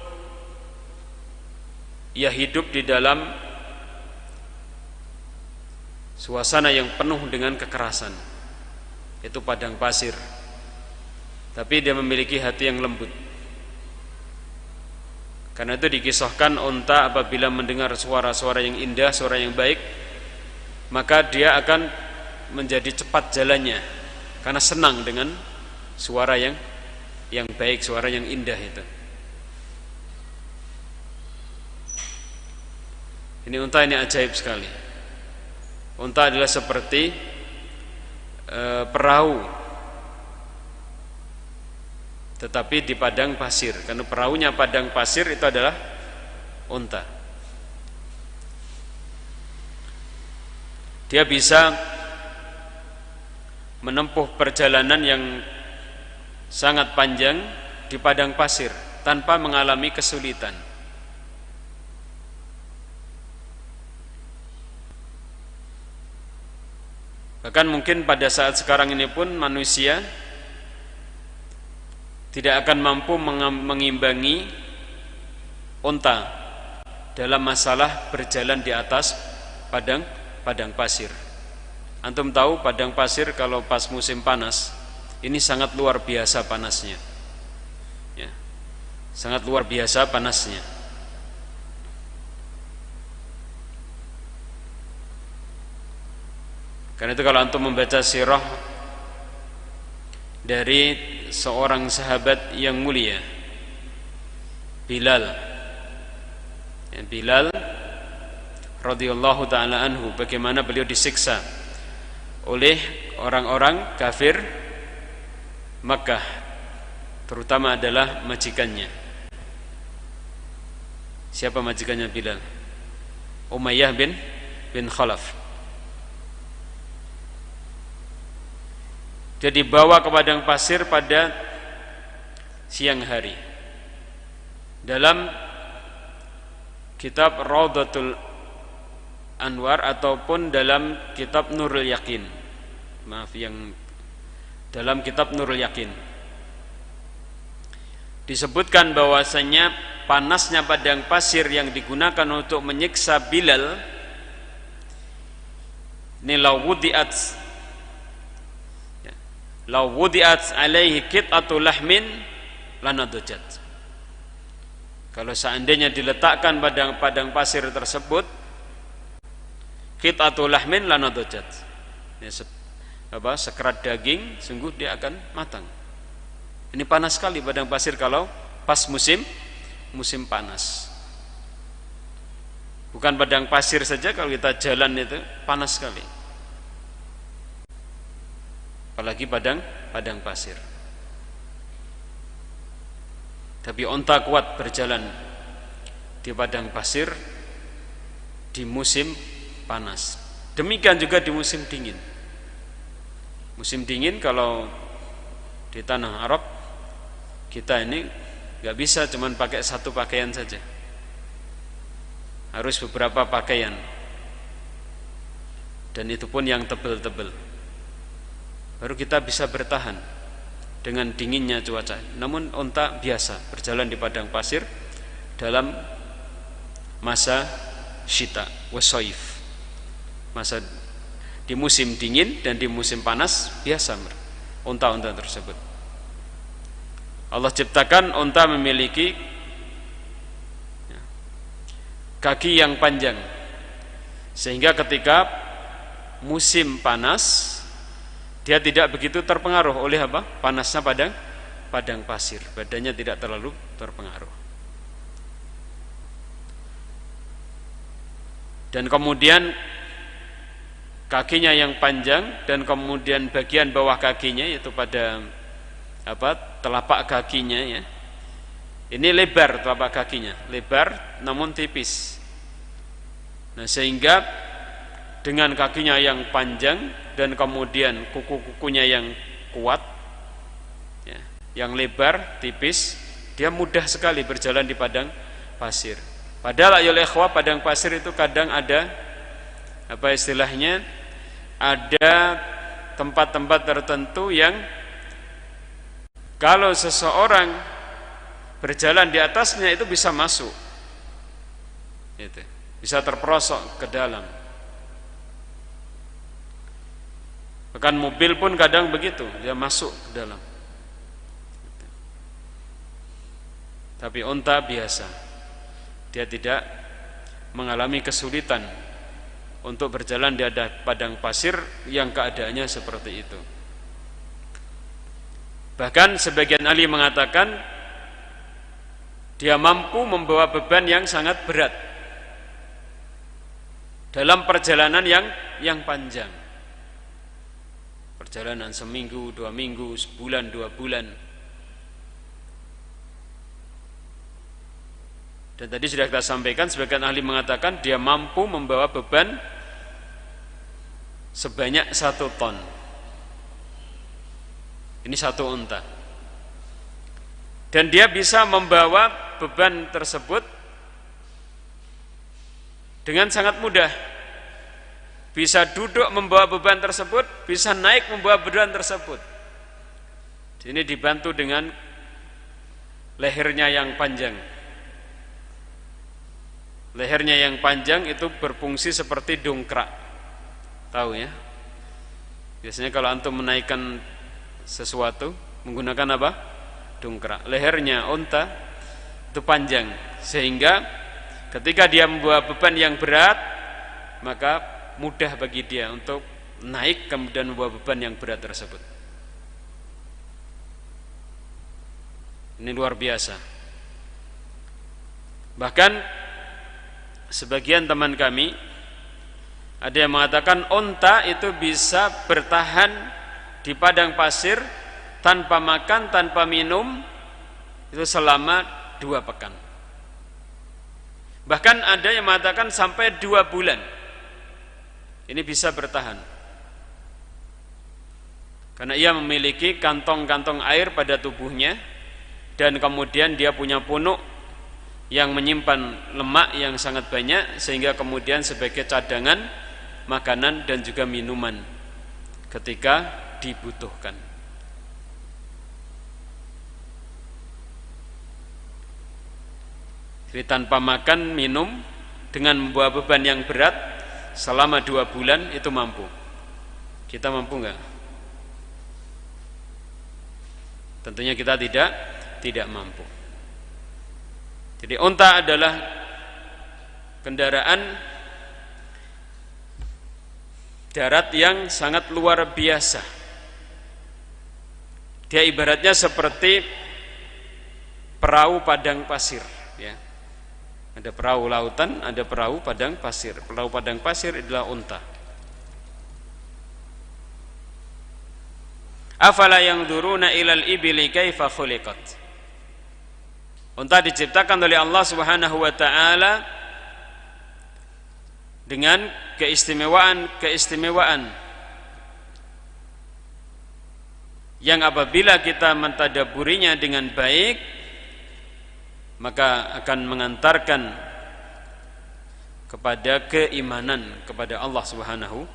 ia hidup di dalam suasana yang penuh dengan kekerasan, itu padang pasir, tapi dia memiliki hati yang lembut. Karena itu dikisahkan unta apabila mendengar suara-suara yang indah, suara yang baik, maka dia akan menjadi cepat jalannya karena senang dengan suara yang baik, suara yang indah itu. Ini unta ini ajaib sekali. Unta adalah seperti perahu, tetapi di padang pasir. Karena perahunya padang pasir itu adalah unta. Dia bisa menempuh perjalanan yang sangat panjang di padang pasir tanpa mengalami kesulitan. Bahkan mungkin pada saat sekarang ini pun manusia tidak akan mampu mengimbangi unta dalam masalah berjalan di atas padang pasir. Antum tahu padang pasir kalau pas musim panas ini sangat luar biasa panasnya ya, sangat luar biasa panasnya. Karena itu kalau antum membaca sirah dari seorang sahabat yang mulia, Bilal radhiyallahu taala anhu, bagaimana beliau disiksa oleh orang-orang kafir Makkah, terutama adalah majikannya. Siapa majikannya Bilal? Umayyah bin Khalaf. Dia dibawa ke padang pasir pada siang hari. Dalam kitab Raudhatul Anwar ataupun dalam kitab Nurul Yakin, dalam kitab Nurul Yakin disebutkan bahwasanya panasnya padang pasir yang digunakan untuk menyiksa Bilal ini law wudi'at alaihi qit'atu lahmin lanadujat. Kalau seandainya diletakkan pada padang pasir tersebut qit'atu lahmin lanadujat, sekerat daging, sungguh dia akan matang. Ini panas sekali padang pasir kalau pas musim panas. Bukan padang pasir saja, kalau kita jalan itu panas sekali. apalagi padang pasir. Tapi unta kuat berjalan di padang pasir di musim panas. Demikian juga di musim dingin. Musim dingin kalau di tanah Arab kita ini nggak bisa cuman pakai satu pakaian saja, harus beberapa pakaian, dan itu pun yang tebal-tebal, baru kita bisa bertahan dengan dinginnya cuaca. Namun unta biasa berjalan di padang pasir dalam masa syita wasoif, masa di musim dingin dan di musim panas biasa unta-unta tersebut. Allah ciptakan unta memiliki kaki yang panjang, sehingga ketika musim panas dia tidak begitu terpengaruh oleh apa? Panasnya padang pasir. Badannya tidak terlalu terpengaruh. Dan kemudian kakinya yang panjang, dan kemudian bagian bawah kakinya, yaitu pada telapak kakinya ya. Ini lebar telapak kakinya, lebar namun tipis. Nah, sehingga dengan kakinya yang panjang dan kemudian kuku-kukunya yang kuat ya, yang lebar, tipis, dia mudah sekali berjalan di padang pasir. Padahal ayolah ikhwah, padang pasir itu kadang ada ada tempat-tempat tertentu yang kalau seseorang berjalan di atasnya itu bisa masuk, bisa terperosok ke dalam. Bahkan mobil pun kadang begitu, dia masuk ke dalam. Tapi unta biasa, dia tidak mengalami kesulitan untuk berjalan di padang pasir yang keadaannya seperti itu. Bahkan sebagian ahli mengatakan dia mampu membawa beban yang sangat berat dalam perjalanan yang panjang. Perjalanan seminggu, 2 minggu, sebulan, 2 bulan. Dan tadi sudah kita sampaikan, sebagian ahli mengatakan dia mampu membawa beban sebanyak 1 ton. Ini 1 unta. Dan dia bisa membawa beban tersebut dengan sangat mudah. Bisa duduk membawa beban tersebut, bisa naik membawa beban tersebut. Ini dibantu dengan lehernya yang panjang. Lehernya yang panjang itu berfungsi seperti dongkrak. Tahu ya? Biasanya kalau antum menaikkan sesuatu menggunakan apa? Dongkrak. Lehernya unta itu panjang, sehingga ketika dia membawa beban yang berat, maka mudah bagi dia untuk naik kemudian membawa beban yang berat tersebut. Ini luar biasa. Bahkan sebagian teman kami ada yang mengatakan unta itu bisa bertahan di padang pasir tanpa makan, tanpa minum itu selama 2 pekan. Bahkan ada yang mengatakan sampai 2 bulan. Ini bisa bertahan karena ia memiliki kantong-kantong air pada tubuhnya, dan kemudian dia punya punuk yang menyimpan lemak yang sangat banyak, sehingga kemudian sebagai cadangan makanan dan juga minuman ketika dibutuhkan. Jadi tanpa makan, minum, dengan membawa beban yang berat selama 2 bulan itu mampu. Kita mampu enggak? Tentunya kita tidak mampu. Jadi unta adalah kendaraan darat yang sangat luar biasa. Dia ibaratnya seperti perahu padang pasir ya. Ada perahu lautan, ada perahu padang pasir. Perahu padang pasir adalah unta. Afala yanzuruna ilal ibili kaifa khuliqat. Unta diciptakan oleh Allah Subhanahu wa taala dengan keistimewaan yang apabila kita mentadaburinya dengan baik maka akan mengantarkan kepada keimanan kepada Allah Subhanahu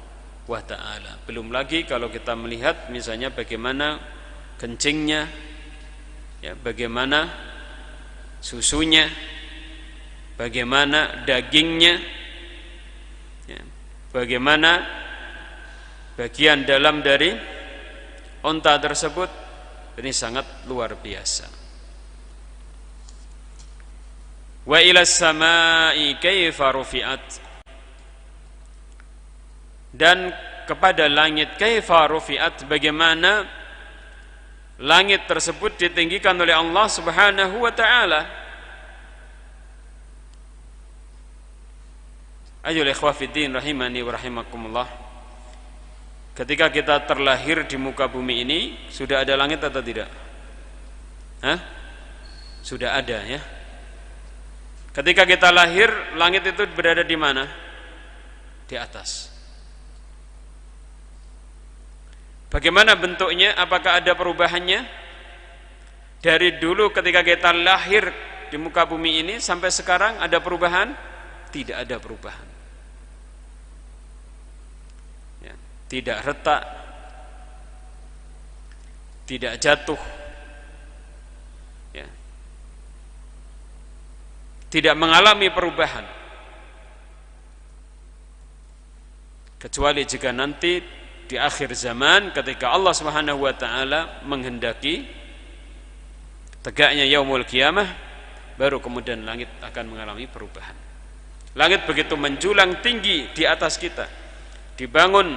wa ta'ala. Belum lagi kalau kita melihat misalnya bagaimana kencingnya, ya, bagaimana susunya, bagaimana dagingnya, ya, bagaimana bagian dalam dari unta tersebut, ini sangat luar biasa. Wa ilas samai kaifa rufi'at, dan kepada langit kaifa rufi'at, bagaimana langit tersebut ditinggikan oleh Allah Subhanahu wa taala. Ayyuhal ikhwah fiddin rahimani wa rahimakumullah. Ketika kita terlahir di muka bumi ini sudah ada langit atau tidak? Sudah ada, ya. Ketika kita lahir, langit itu berada di mana? Di atas. Bagaimana bentuknya? Apakah ada perubahannya? Dari dulu ketika kita lahir di muka bumi ini sampai sekarang ada perubahan? Tidak ada perubahan. Ya, tidak retak, tidak jatuh, ya, tidak mengalami perubahan, kecuali jika nanti di akhir zaman ketika Allah Subhanahu wa taala menghendaki tegaknya yaumul qiyamah, baru kemudian langit akan mengalami perubahan. Langit begitu menjulang tinggi di atas kita, dibangun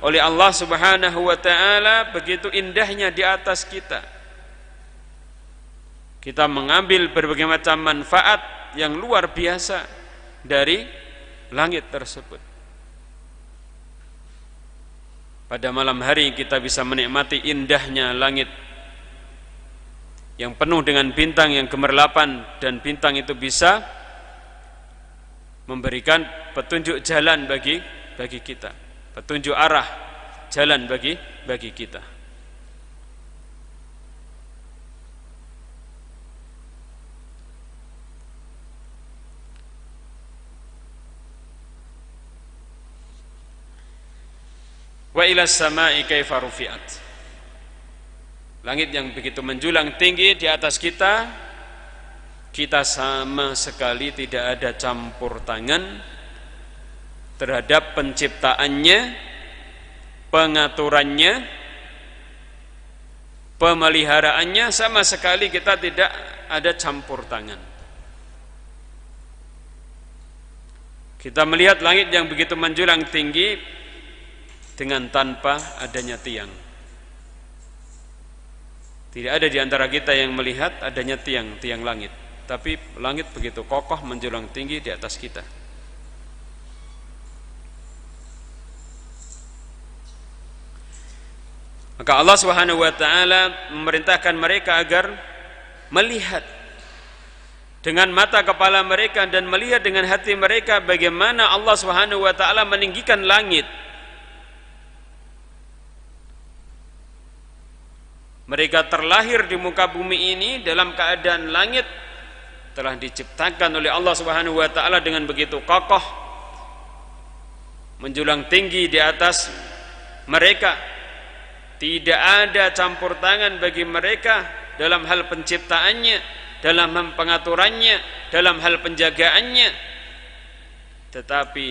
oleh Allah Subhanahu wa taala, begitu indahnya di atas kita. Kita mengambil berbagai macam manfaat yang luar biasa dari langit tersebut. Pada malam hari kita bisa menikmati indahnya langit yang penuh dengan bintang yang gemerlapan, dan bintang itu bisa memberikan petunjuk jalan bagi kita, petunjuk arah jalan bagi kita. Wa ilas samai kaifa rufi'at, langit yang begitu menjulang tinggi di atas kita, kita sama sekali tidak ada campur tangan terhadap penciptaannya, pengaturannya, pemeliharaannya, sama sekali kita tidak ada campur tangan. Kita melihat langit yang begitu menjulang tinggi dengan tanpa adanya tiang. Tidak ada di antara kita yang melihat adanya tiang langit, tapi langit begitu kokoh menjulang tinggi di atas kita. Maka Allah Subhanahu wa taala memerintahkan mereka agar melihat dengan mata kepala mereka dan melihat dengan hati mereka bagaimana Allah Subhanahu wa taala meninggikan langit. Mereka terlahir di muka bumi ini dalam keadaan langit telah diciptakan oleh Allah Subhanahu wa taala dengan begitu kokoh, menjulang tinggi di atas mereka. Tidak ada campur tangan bagi mereka dalam hal penciptaannya, dalam hal pengaturannya, dalam hal penjagaannya. Tetapi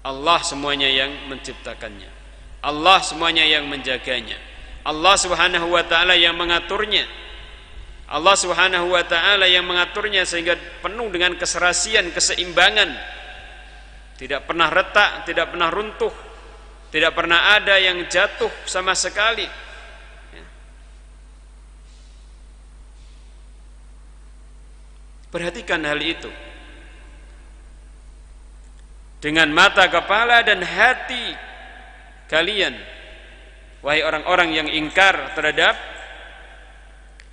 Allah semuanya yang menciptakannya, Allah semuanya yang menjaganya, Allah Subhanahu wa taala yang mengaturnya, Allah Subhanahu wa taala yang mengaturnya sehingga penuh dengan keserasian, keseimbangan. Tidak pernah retak, tidak pernah runtuh, tidak pernah ada yang jatuh sama sekali. Perhatikan hal itu dengan mata, kepala dan hati kalian. wahai orang-orang yang ingkar terhadap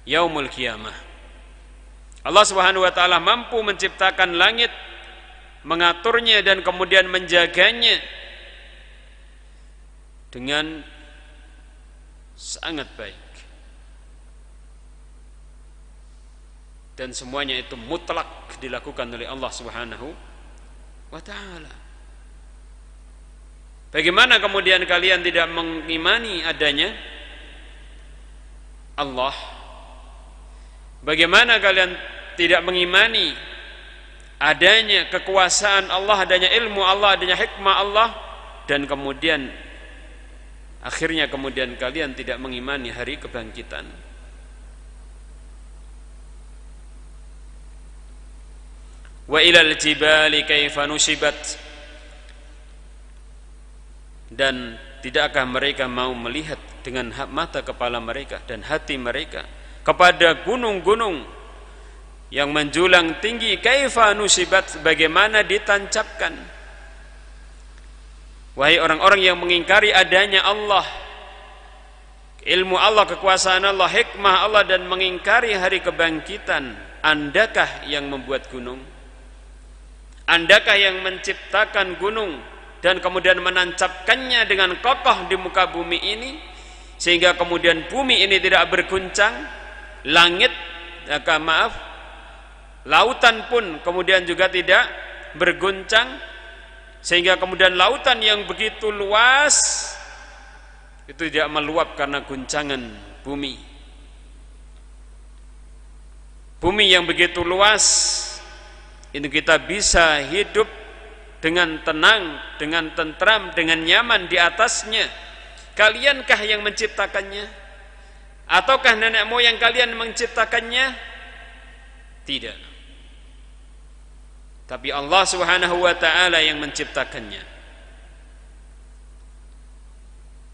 yaumul qiyamah. Allah Subhanahu wa taala mampu menciptakan langit, mengaturnya dan kemudian menjaganya dengan sangat baik. Dan semuanya itu mutlak dilakukan oleh Allah Subhanahu wa taala. Bagaimana kemudian kalian tidak mengimani adanya Allah? Bagaimana kalian tidak mengimani adanya kekuasaan Allah, adanya ilmu Allah, adanya hikmah Allah, dan kemudian akhirnya kemudian kalian tidak mengimani hari kebangkitan? Wa ilal jibali kaifa nusibat, dan tidakkah mereka mau melihat dengan mata kepala mereka dan hati mereka kepada gunung-gunung yang menjulang tinggi, kaifa nusibat, bagaimana ditancapkan. Wahai orang-orang yang mengingkari adanya Allah, ilmu Allah, kekuasaan Allah, hikmah Allah, dan mengingkari hari kebangkitan, andakah yang membuat gunung? Andakah yang menciptakan gunung dan kemudian menancapkannya dengan kokoh di muka bumi ini sehingga kemudian bumi ini tidak berguncang, langit, lautan pun kemudian juga tidak berguncang, sehingga kemudian lautan yang begitu luas itu tidak meluap karena guncangan bumi. Bumi yang begitu luas ini kita bisa hidup dengan tenang, dengan tentram, dengan nyaman di atasnya. Kaliankah yang menciptakannya? Ataukah nenek moyang kalian menciptakannya? Tidak. Tapi Allah Subhanahu wa taala yang menciptakannya.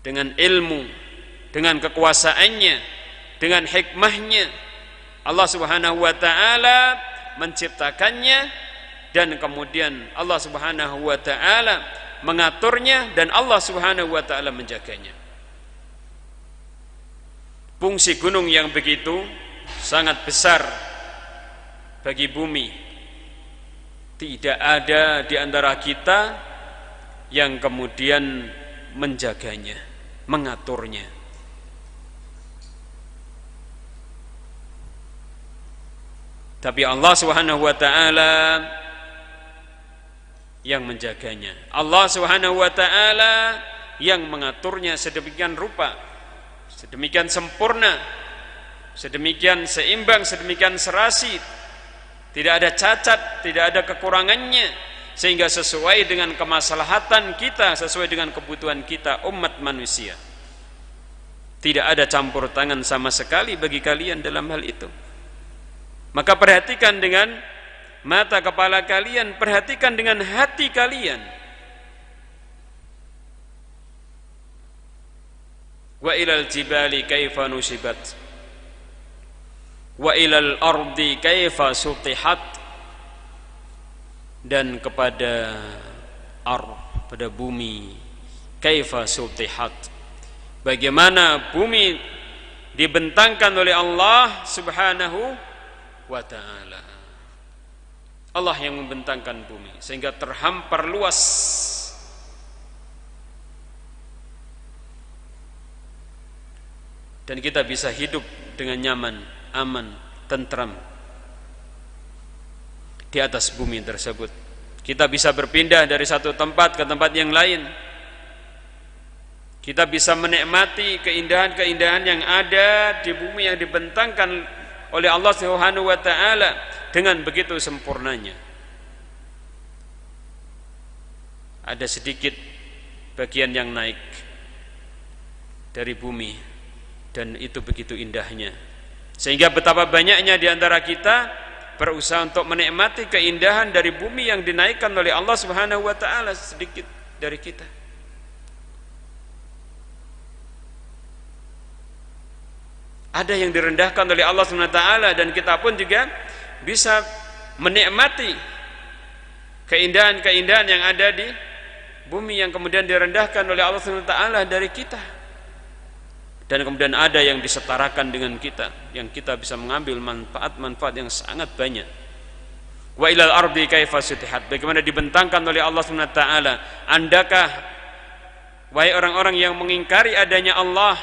Dengan ilmu, dengan kekuasaannya, dengan hikmahnya, Allah Subhanahu wa taala menciptakannya, dan kemudian Allah Subhanahu wa taala mengaturnya, dan Allah Subhanahu wa taala menjaganya. Fungsi gunung yang begitu sangat besar bagi bumi. Tidak ada di antara kita yang kemudian menjaganya, mengaturnya. Tapi Allah Subhanahu wa taala yang menjaganya. Allah Subhanahu wa taala yang mengaturnya sedemikian rupa, sedemikian sempurna, sedemikian seimbang, sedemikian serasi. Tidak ada cacat, tidak ada kekurangannya, sehingga sesuai dengan kemaslahatan kita, sesuai dengan kebutuhan kita umat manusia. Tidak ada campur tangan sama sekali bagi kalian dalam hal itu. Maka perhatikan dengan mata kepala kalian, perhatikan dengan hati kalian. Wa ilal jibali kaifa nusibat, wa ilal ardi kaifa sutihat, dan kepada pada bumi, kaifa sutihat, bagaimana bumi dibentangkan oleh Allah Subhanahu wa ta'ala. Allah yang membentangkan bumi sehingga terhampar luas. Dan kita bisa hidup dengan nyaman, aman, tentram di atas bumi tersebut. Kita bisa berpindah dari satu tempat ke tempat yang lain. Kita bisa menikmati keindahan-keindahan yang ada di bumi yang dibentangkan oleh Allah Subhanahu wa taala dengan begitu sempurnanya. Ada sedikit bagian yang naik dari bumi, dan itu begitu indahnya, sehingga betapa banyaknya di antara kita berusaha untuk menikmati keindahan dari bumi yang dinaikkan oleh Allah Subhanahu wa taala sedikit dari kita. Ada yang direndahkan oleh Allah Subhanahu wa taala, dan kita pun juga bisa menikmati keindahan-keindahan yang ada di bumi yang kemudian direndahkan oleh Allah Subhanahu wa taala dari kita. dan kemudian ada yang disetarakan dengan kita, yang kita bisa mengambil manfaat-manfaat yang sangat banyak. Wa ilal ardi kaifa sutihat, bagaimana dibentangkan oleh Allah Subhanahu wa taala. Andakah wahai orang-orang yang mengingkari adanya Allah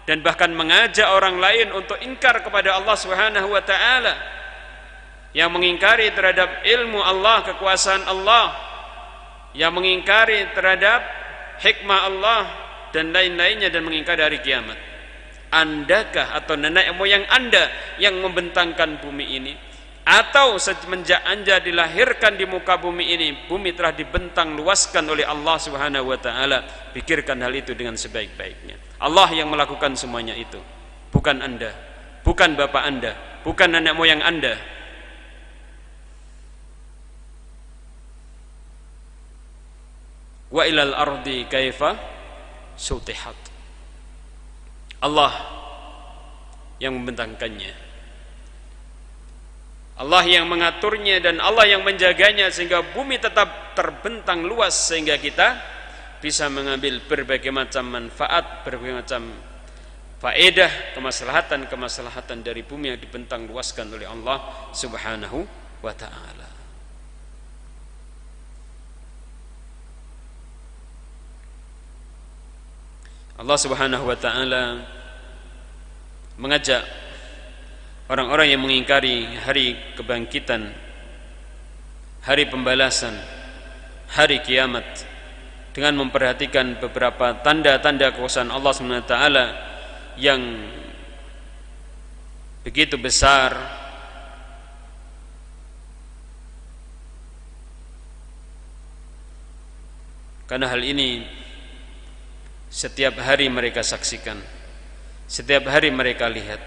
dan bahkan mengajak orang lain untuk ingkar kepada Allah Subhanahu wa taala, yang mengingkari terhadap ilmu Allah, kekuasaan Allah, yang mengingkari terhadap hikmah Allah dan lain-lainnya, dan mengingkari hari kiamat. Andakah atau nenek moyang Anda yang membentangkan bumi ini, atau semenjak Anda dilahirkan di muka bumi ini, bumi telah dibentang luaskan oleh Allah Subhanahu wa taala? Pikirkan hal itu dengan sebaik-baiknya. Allah yang melakukan semuanya itu, bukan Anda, bukan bapak Anda, bukan nenek moyang Anda. Wa ilal ardi kaifa sutihat, Allah yang membentangkannya, Allah yang mengaturnya, dan Allah yang menjaganya sehingga bumi tetap terbentang luas, sehingga kita bisa mengambil berbagai macam manfaat, berbagai macam faedah, kemaslahatan dari bumi yang dibentang luaskan oleh Allah Subhanahu wa ta'ala. Allah Subhanahu wa ta'ala mengajak orang-orang yang mengingkari hari kebangkitan, hari pembalasan, hari kiamat, dengan memperhatikan beberapa tanda-tanda kekuasaan Allah Subhanahu wa ta'ala yang begitu besar, karena hal ini setiap hari mereka saksikan, setiap hari mereka lihat.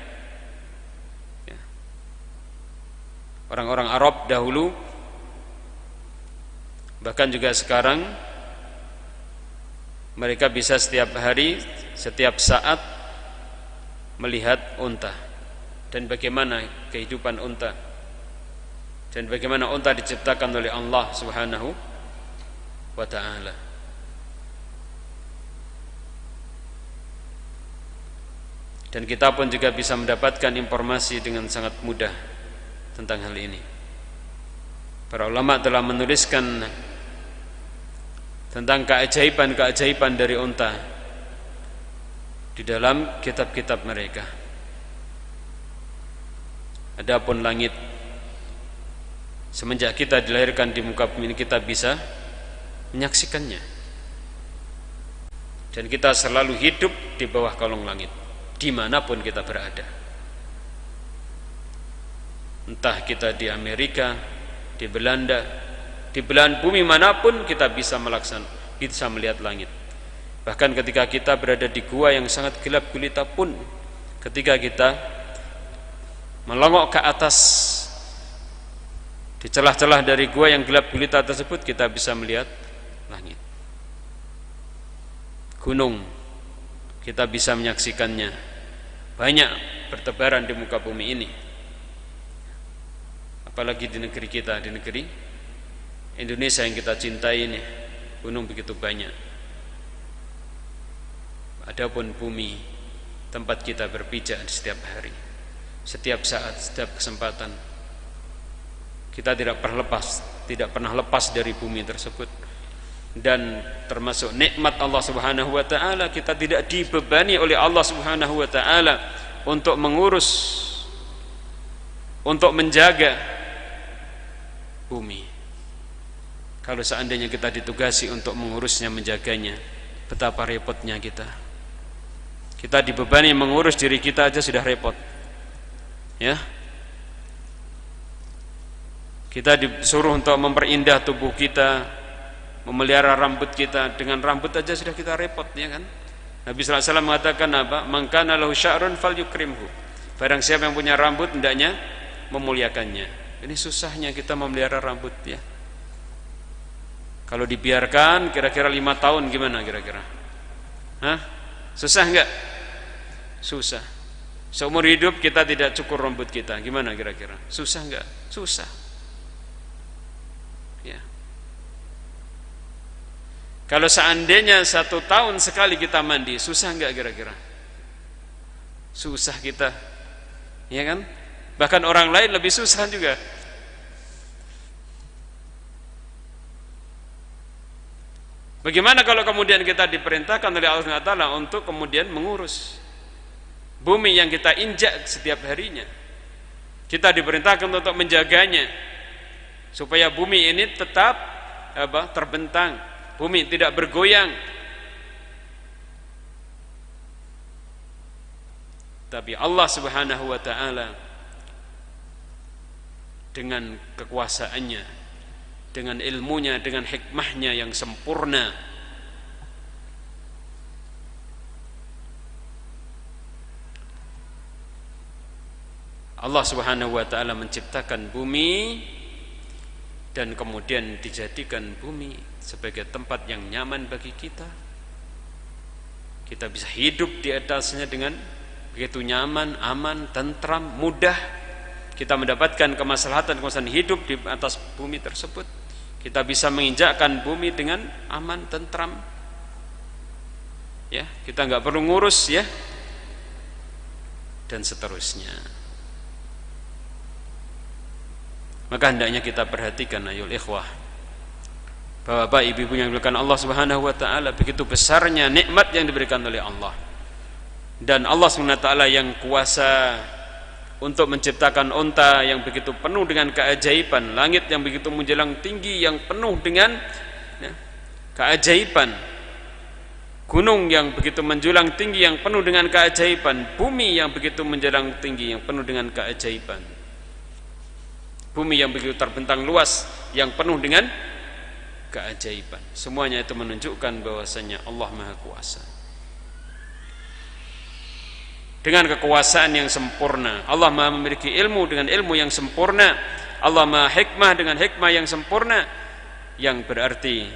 Orang-orang Arab dahulu, bahkan juga sekarang, mereka bisa setiap hari, setiap saat melihat unta, dan bagaimana kehidupan unta, dan bagaimana unta diciptakan oleh Allah Subhanahu wa ta'ala. Dan kita pun juga bisa mendapatkan informasi dengan sangat mudah tentang hal ini. Para ulama telah menuliskan tentang keajaiban-keajaiban dari unta di dalam kitab-kitab mereka. Adapun langit, semenjak kita dilahirkan di muka bumi ini, kita bisa menyaksikannya, dan kita selalu hidup di bawah kolong langit dimanapun kita berada. Entah kita di Amerika, di Belanda, di belahan bumi manapun, kita bisa melihat langit. Bahkan ketika kita berada di gua yang sangat gelap gulita pun, ketika kita melongok ke atas di celah-celah dari gua yang gelap gulita tersebut, kita bisa melihat langit. Gunung, kita bisa menyaksikannya, banyak bertebaran di muka bumi ini. Apalagi di negeri kita, di negeri Indonesia yang kita cintai ini, gunung begitu banyak. Adapun bumi, tempat kita berpijak di setiap hari, setiap saat, setiap kesempatan, kita tidak pernah lepas dari bumi tersebut. Dan termasuk nikmat Allah Subhanahu wa ta'ala, kita tidak dibebani oleh Allah Subhanahu wa ta'ala untuk mengurus, untuk menjaga bumi. Kalau seandainya kita ditugasi untuk mengurusnya, menjaganya, betapa repotnya kita. Kita dibebani mengurus diri kita aja sudah repot, ya. Kita disuruh untuk memperindah tubuh kita, memelihara rambut kita. Dengan rambut aja sudah kita repot, ya kan? Nabi sallallahu alaihi wasallam mengatakan apa? Man kana lahu sya'run falyukrimhu. Barang siapa yang punya rambut, hendaknya memuliakannya. Ini susahnya kita memelihara rambut, ya. Kalau dibiarkan kira-kira 5 tahun gimana kira-kira? Hah? Susah enggak? Susah. Seumur hidup kita tidak cukur rambut kita, gimana kira-kira? Susah enggak? Susah. Ya. Kalau seandainya 1 tahun sekali kita mandi, susah enggak kira-kira? Susah kita, ya kan? Bahkan orang lain lebih susah juga. Bagaimana kalau kemudian kita diperintahkan oleh Allah Subhanahu wa taala untuk kemudian mengurus bumi yang kita injak setiap harinya? Kita diperintahkan untuk menjaganya supaya bumi ini tetap terbentang, bumi tidak bergoyang. Tapi Allah Subhanahu wa taala dengan kekuasaannya, dengan ilmunya, dengan hikmahnya yang sempurna, Allah Subhanahu wa taala menciptakan bumi dan kemudian dijadikan bumi sebagai tempat yang nyaman bagi kita. Kita bisa hidup di atasnya dengan begitu nyaman, aman, tentram, mudah. Kita mendapatkan kemaslahatan hidup di atas bumi tersebut. Kita bisa menginjakkan bumi dengan aman, tentram. Ya, kita nggak perlu ngurus ya. Dan seterusnya. Maka hendaknya kita perhatikan ayol ikhwah, Bapak ibu yang diberikan Allah Subhanahu wa taala, begitu besarnya nikmat yang diberikan oleh Allah. Dan Allah Subhanahu wa taala yang kuasa untuk menciptakan unta yang begitu penuh dengan keajaiban, langit yang begitu menjulang tinggi yang penuh dengan keajaiban, gunung yang begitu menjulang tinggi yang penuh dengan keajaiban, bumi yang begitu menjulang tinggi yang penuh dengan keajaiban, bumi yang begitu terbentang luas yang penuh dengan keajaiban. Semuanya itu menunjukkan bahwasanya Allah Maha Kuasa. Dengan kekuasaan yang sempurna, Allah Maha memiliki ilmu dengan ilmu yang sempurna, Allah Maha hikmah dengan hikmah yang sempurna, yang berarti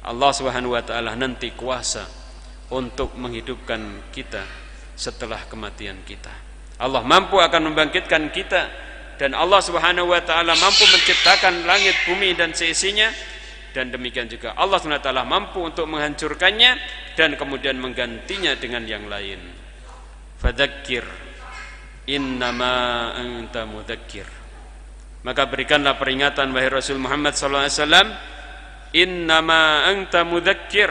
Allah Subhanahu wa taala nanti kuasa untuk menghidupkan kita setelah kematian kita. Allah mampu akan membangkitkan kita, dan Allah Subhanahu wa taala mampu menciptakan langit, bumi dan seisinya, dan demikian juga Allah Subhanahu wa taala mampu untuk menghancurkannya dan kemudian menggantinya dengan yang lain. Fadzakir innama anta mudzakir. Maka berikanlah peringatan wahai Rasul Muhammad sallallahu alaihi wasallam, innama anta mudzakir,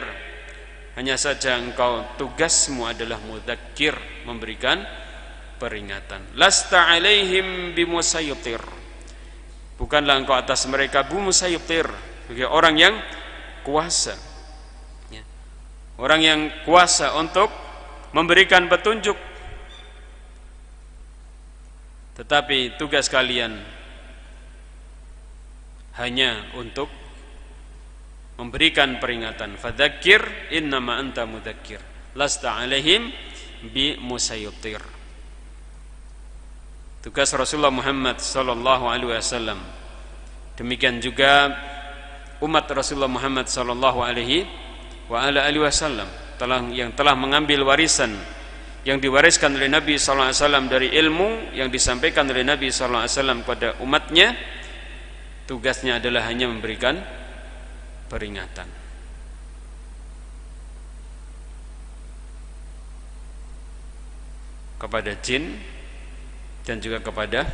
hanya saja engkau tugasmu adalah mudzakir, memberikan peringatan. Lasta alaihim bimusaytir, bukanlah engkau atas mereka bimusaytir, sebagai orang yang kuasa, orang yang kuasa untuk memberikan petunjuk. Tetapi tugas kalian hanya untuk memberikan peringatan. Fadzakir innama anta mudzakir lasta alaihim bi musaytir. Tugas Rasulullah Muhammad sallallahu alaihi wasallam. Demikian juga umat Rasulullah Muhammad sallallahu alaihi wasallam yang telah mengambil warisan yang diwariskan oleh Nabi sallallahu alaihi wasallam dari ilmu yang disampaikan oleh Nabi sallallahu alaihi wasallam kepada umatnya. Tugasnya adalah hanya memberikan peringatan. Kepada jin dan juga kepada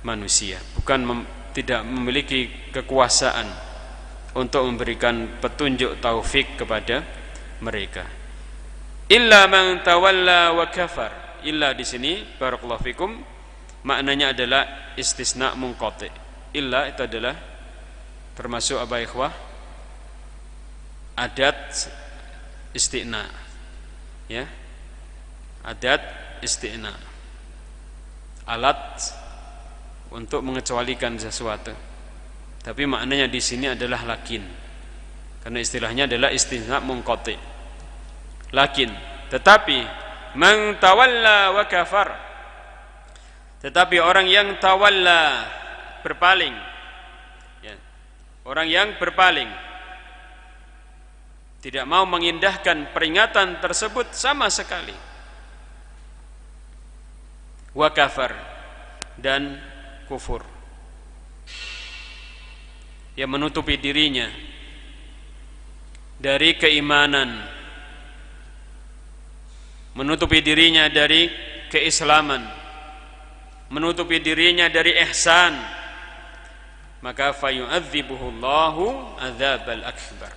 manusia, bukan tidak memiliki kekuasaan untuk memberikan petunjuk taufik kepada mereka. Illa man tawalla wa kafar. Illa di sini barakallahu fikum maknanya adalah istisna munqati. Illa itu adalah termasuk apa ikhwah? Adat istina. Ya. Adat istina. Alat untuk mengecualikan sesuatu. Tapi maknanya di sini adalah lakin. Karena istilahnya adalah istisna munqati. Lakin, tetapi man tawalla wa kafar, tetapi orang yang tawalla, berpaling, ya, orang yang berpaling, tidak mau mengindahkan peringatan tersebut sama sekali, wa kafar, dan kufur, yang menutupi dirinya dari keimanan, menutupi dirinya dari keislaman, menutupi dirinya dari ihsan, maka fayu'adzibuhullahu adzabal akbar.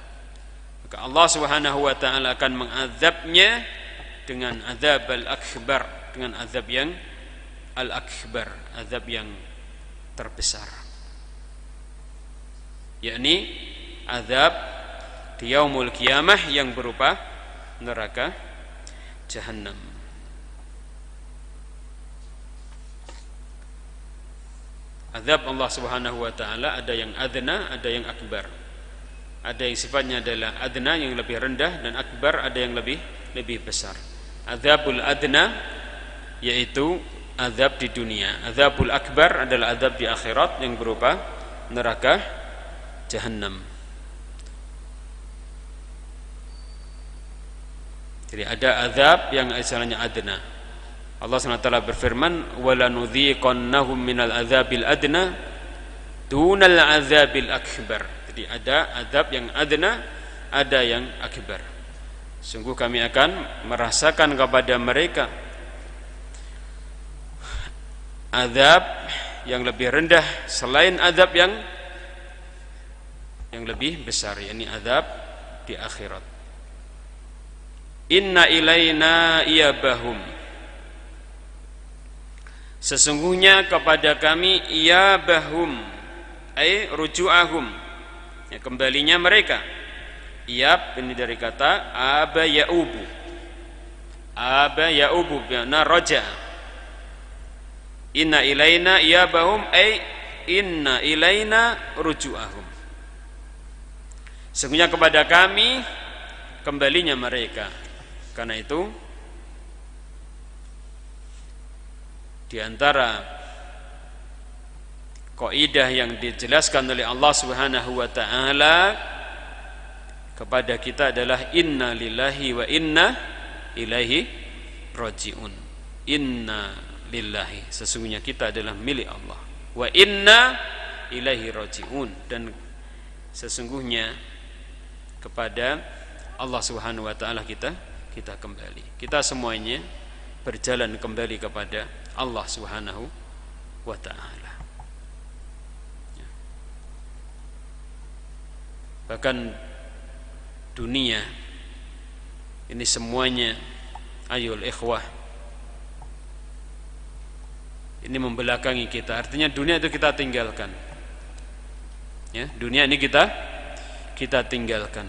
Maka Allah Subhanahu wa taala akan mengazabnya dengan adzabal akbar, dengan azab yang al-akbar, azab yang terbesar, yakni azab di yaumul qiyamah yang berupa neraka Jahannam. Azab Allah Subhanahu wa taala ada yang adna, ada yang akbar. Ada yang sifatnya adalah adna, yang lebih rendah, dan akbar ada yang lebih besar. Azabul adna yaitu azab di dunia. Azabul akbar adalah azab di akhirat yang berupa neraka Jahannam. Jadi ada azab yang istilahnya adna. Allah SWT berfirman, "Wala nudhiqannahum minal azabil adna dunal azabil akbar." Jadi ada azab yang adna, ada yang akbar. Sungguh kami akan merasakan kepada mereka azab yang lebih rendah selain azab yang lebih besar, yakni azab di akhirat. Inna ilaina iyabahum, sesungguhnya kepada kami iyabahum ay ruju'ahum, ya, kembalinya mereka. Iyab ini dari kata aba yaubu, aba yaubu bermakna raja. Inna ilaina iyabahum ay inna ilaina ruju'ahum, sesungguhnya kepada kami kembalinya mereka. Karena itu di antara kaidah yang dijelaskan oleh Allah Subhanahu wa taala kepada kita adalah inna lillahi wa inna ilaihi rajiun. Inna lillahi, sesungguhnya kita adalah milik Allah, wa inna ilaihi rajiun, dan sesungguhnya kepada Allah Subhanahu wa taala kita kembali. Kita semuanya berjalan kembali kepada Allah Subhanahu wa taala. Bahkan dunia ini semuanya, ayul ikhwah, ini membelakangi kita. Artinya dunia itu kita tinggalkan. Ya, dunia ini kita tinggalkan.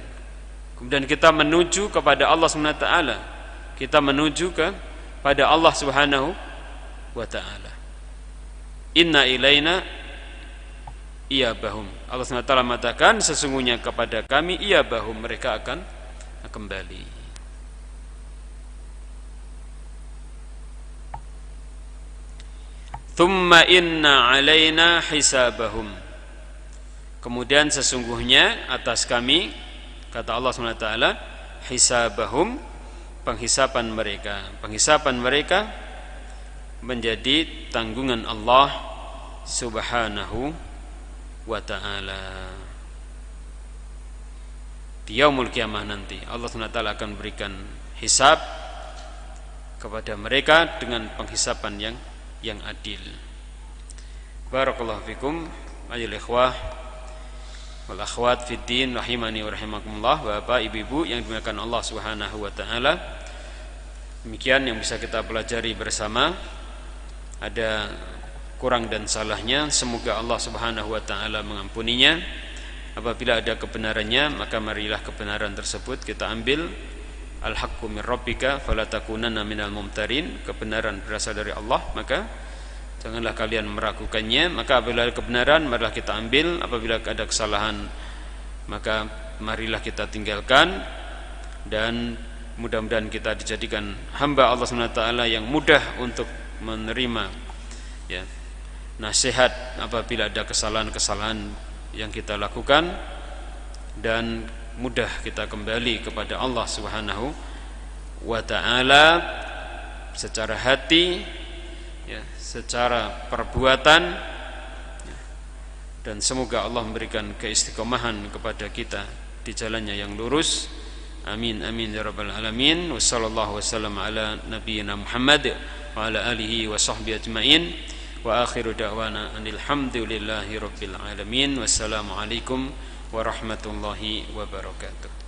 Kemudian kita menuju kepada Allah Subhanahu wa taala. Kita menuju kepada Allah Subhanahu wa taala. Inna ilaina iyabahum. Allah Subhanahu wa taala mengatakan sesungguhnya kepada kami iyabahum, mereka akan kembali. Thumma inna alaina hisabahum. Kemudian sesungguhnya atas kami, kata Allah SWT, hisabahum, penghisapan mereka. Penghisapan mereka menjadi tanggungan Allah Subhanahu wa ta'ala. Di yaumul qiyamah nanti Allah SWT akan berikan hisab kepada mereka dengan penghisapan yang adil. Barakallahu fikum ayol ikhwah wal akhwat fid din rahimani wa rahimakumullah. Bapak ibu-ibu yang dimuliakan Allah Subhanahu wa taala, demikian yang bisa kita pelajari bersama. Ada kurang dan salahnya, semoga Allah Subhanahu wa taala mengampuninya. Apabila ada kebenarannya, maka marilah kebenaran tersebut kita ambil. Al-haqqu min rabbika fala takunanna minal mumtarin. Kebenaran berasal dari Allah, maka janganlah kalian meragukannya. Maka apabila ada kebenaran, marilah kita ambil. Apabila ada kesalahan, maka marilah kita tinggalkan. Dan mudah-mudahan kita dijadikan hamba Allah SWT yang mudah untuk menerima ya, nasihat apabila ada kesalahan-kesalahan yang kita lakukan, dan mudah kita kembali kepada Allah Subhanahu wa ta'ala secara hati ya, secara perbuatan ya. Dan semoga Allah memberikan keistiqomahan kepada kita di jalannya yang lurus, Amin amin ya rabbal alamin. Wassallallahu wasallam ala nabiyyina Muhammad wa ala alihi wa sahbihi ajmain. Wa akhiru da'wana alhamdulillahi rabbil alamin. Wassalamu alaikum warahmatullahi wabarakatuh.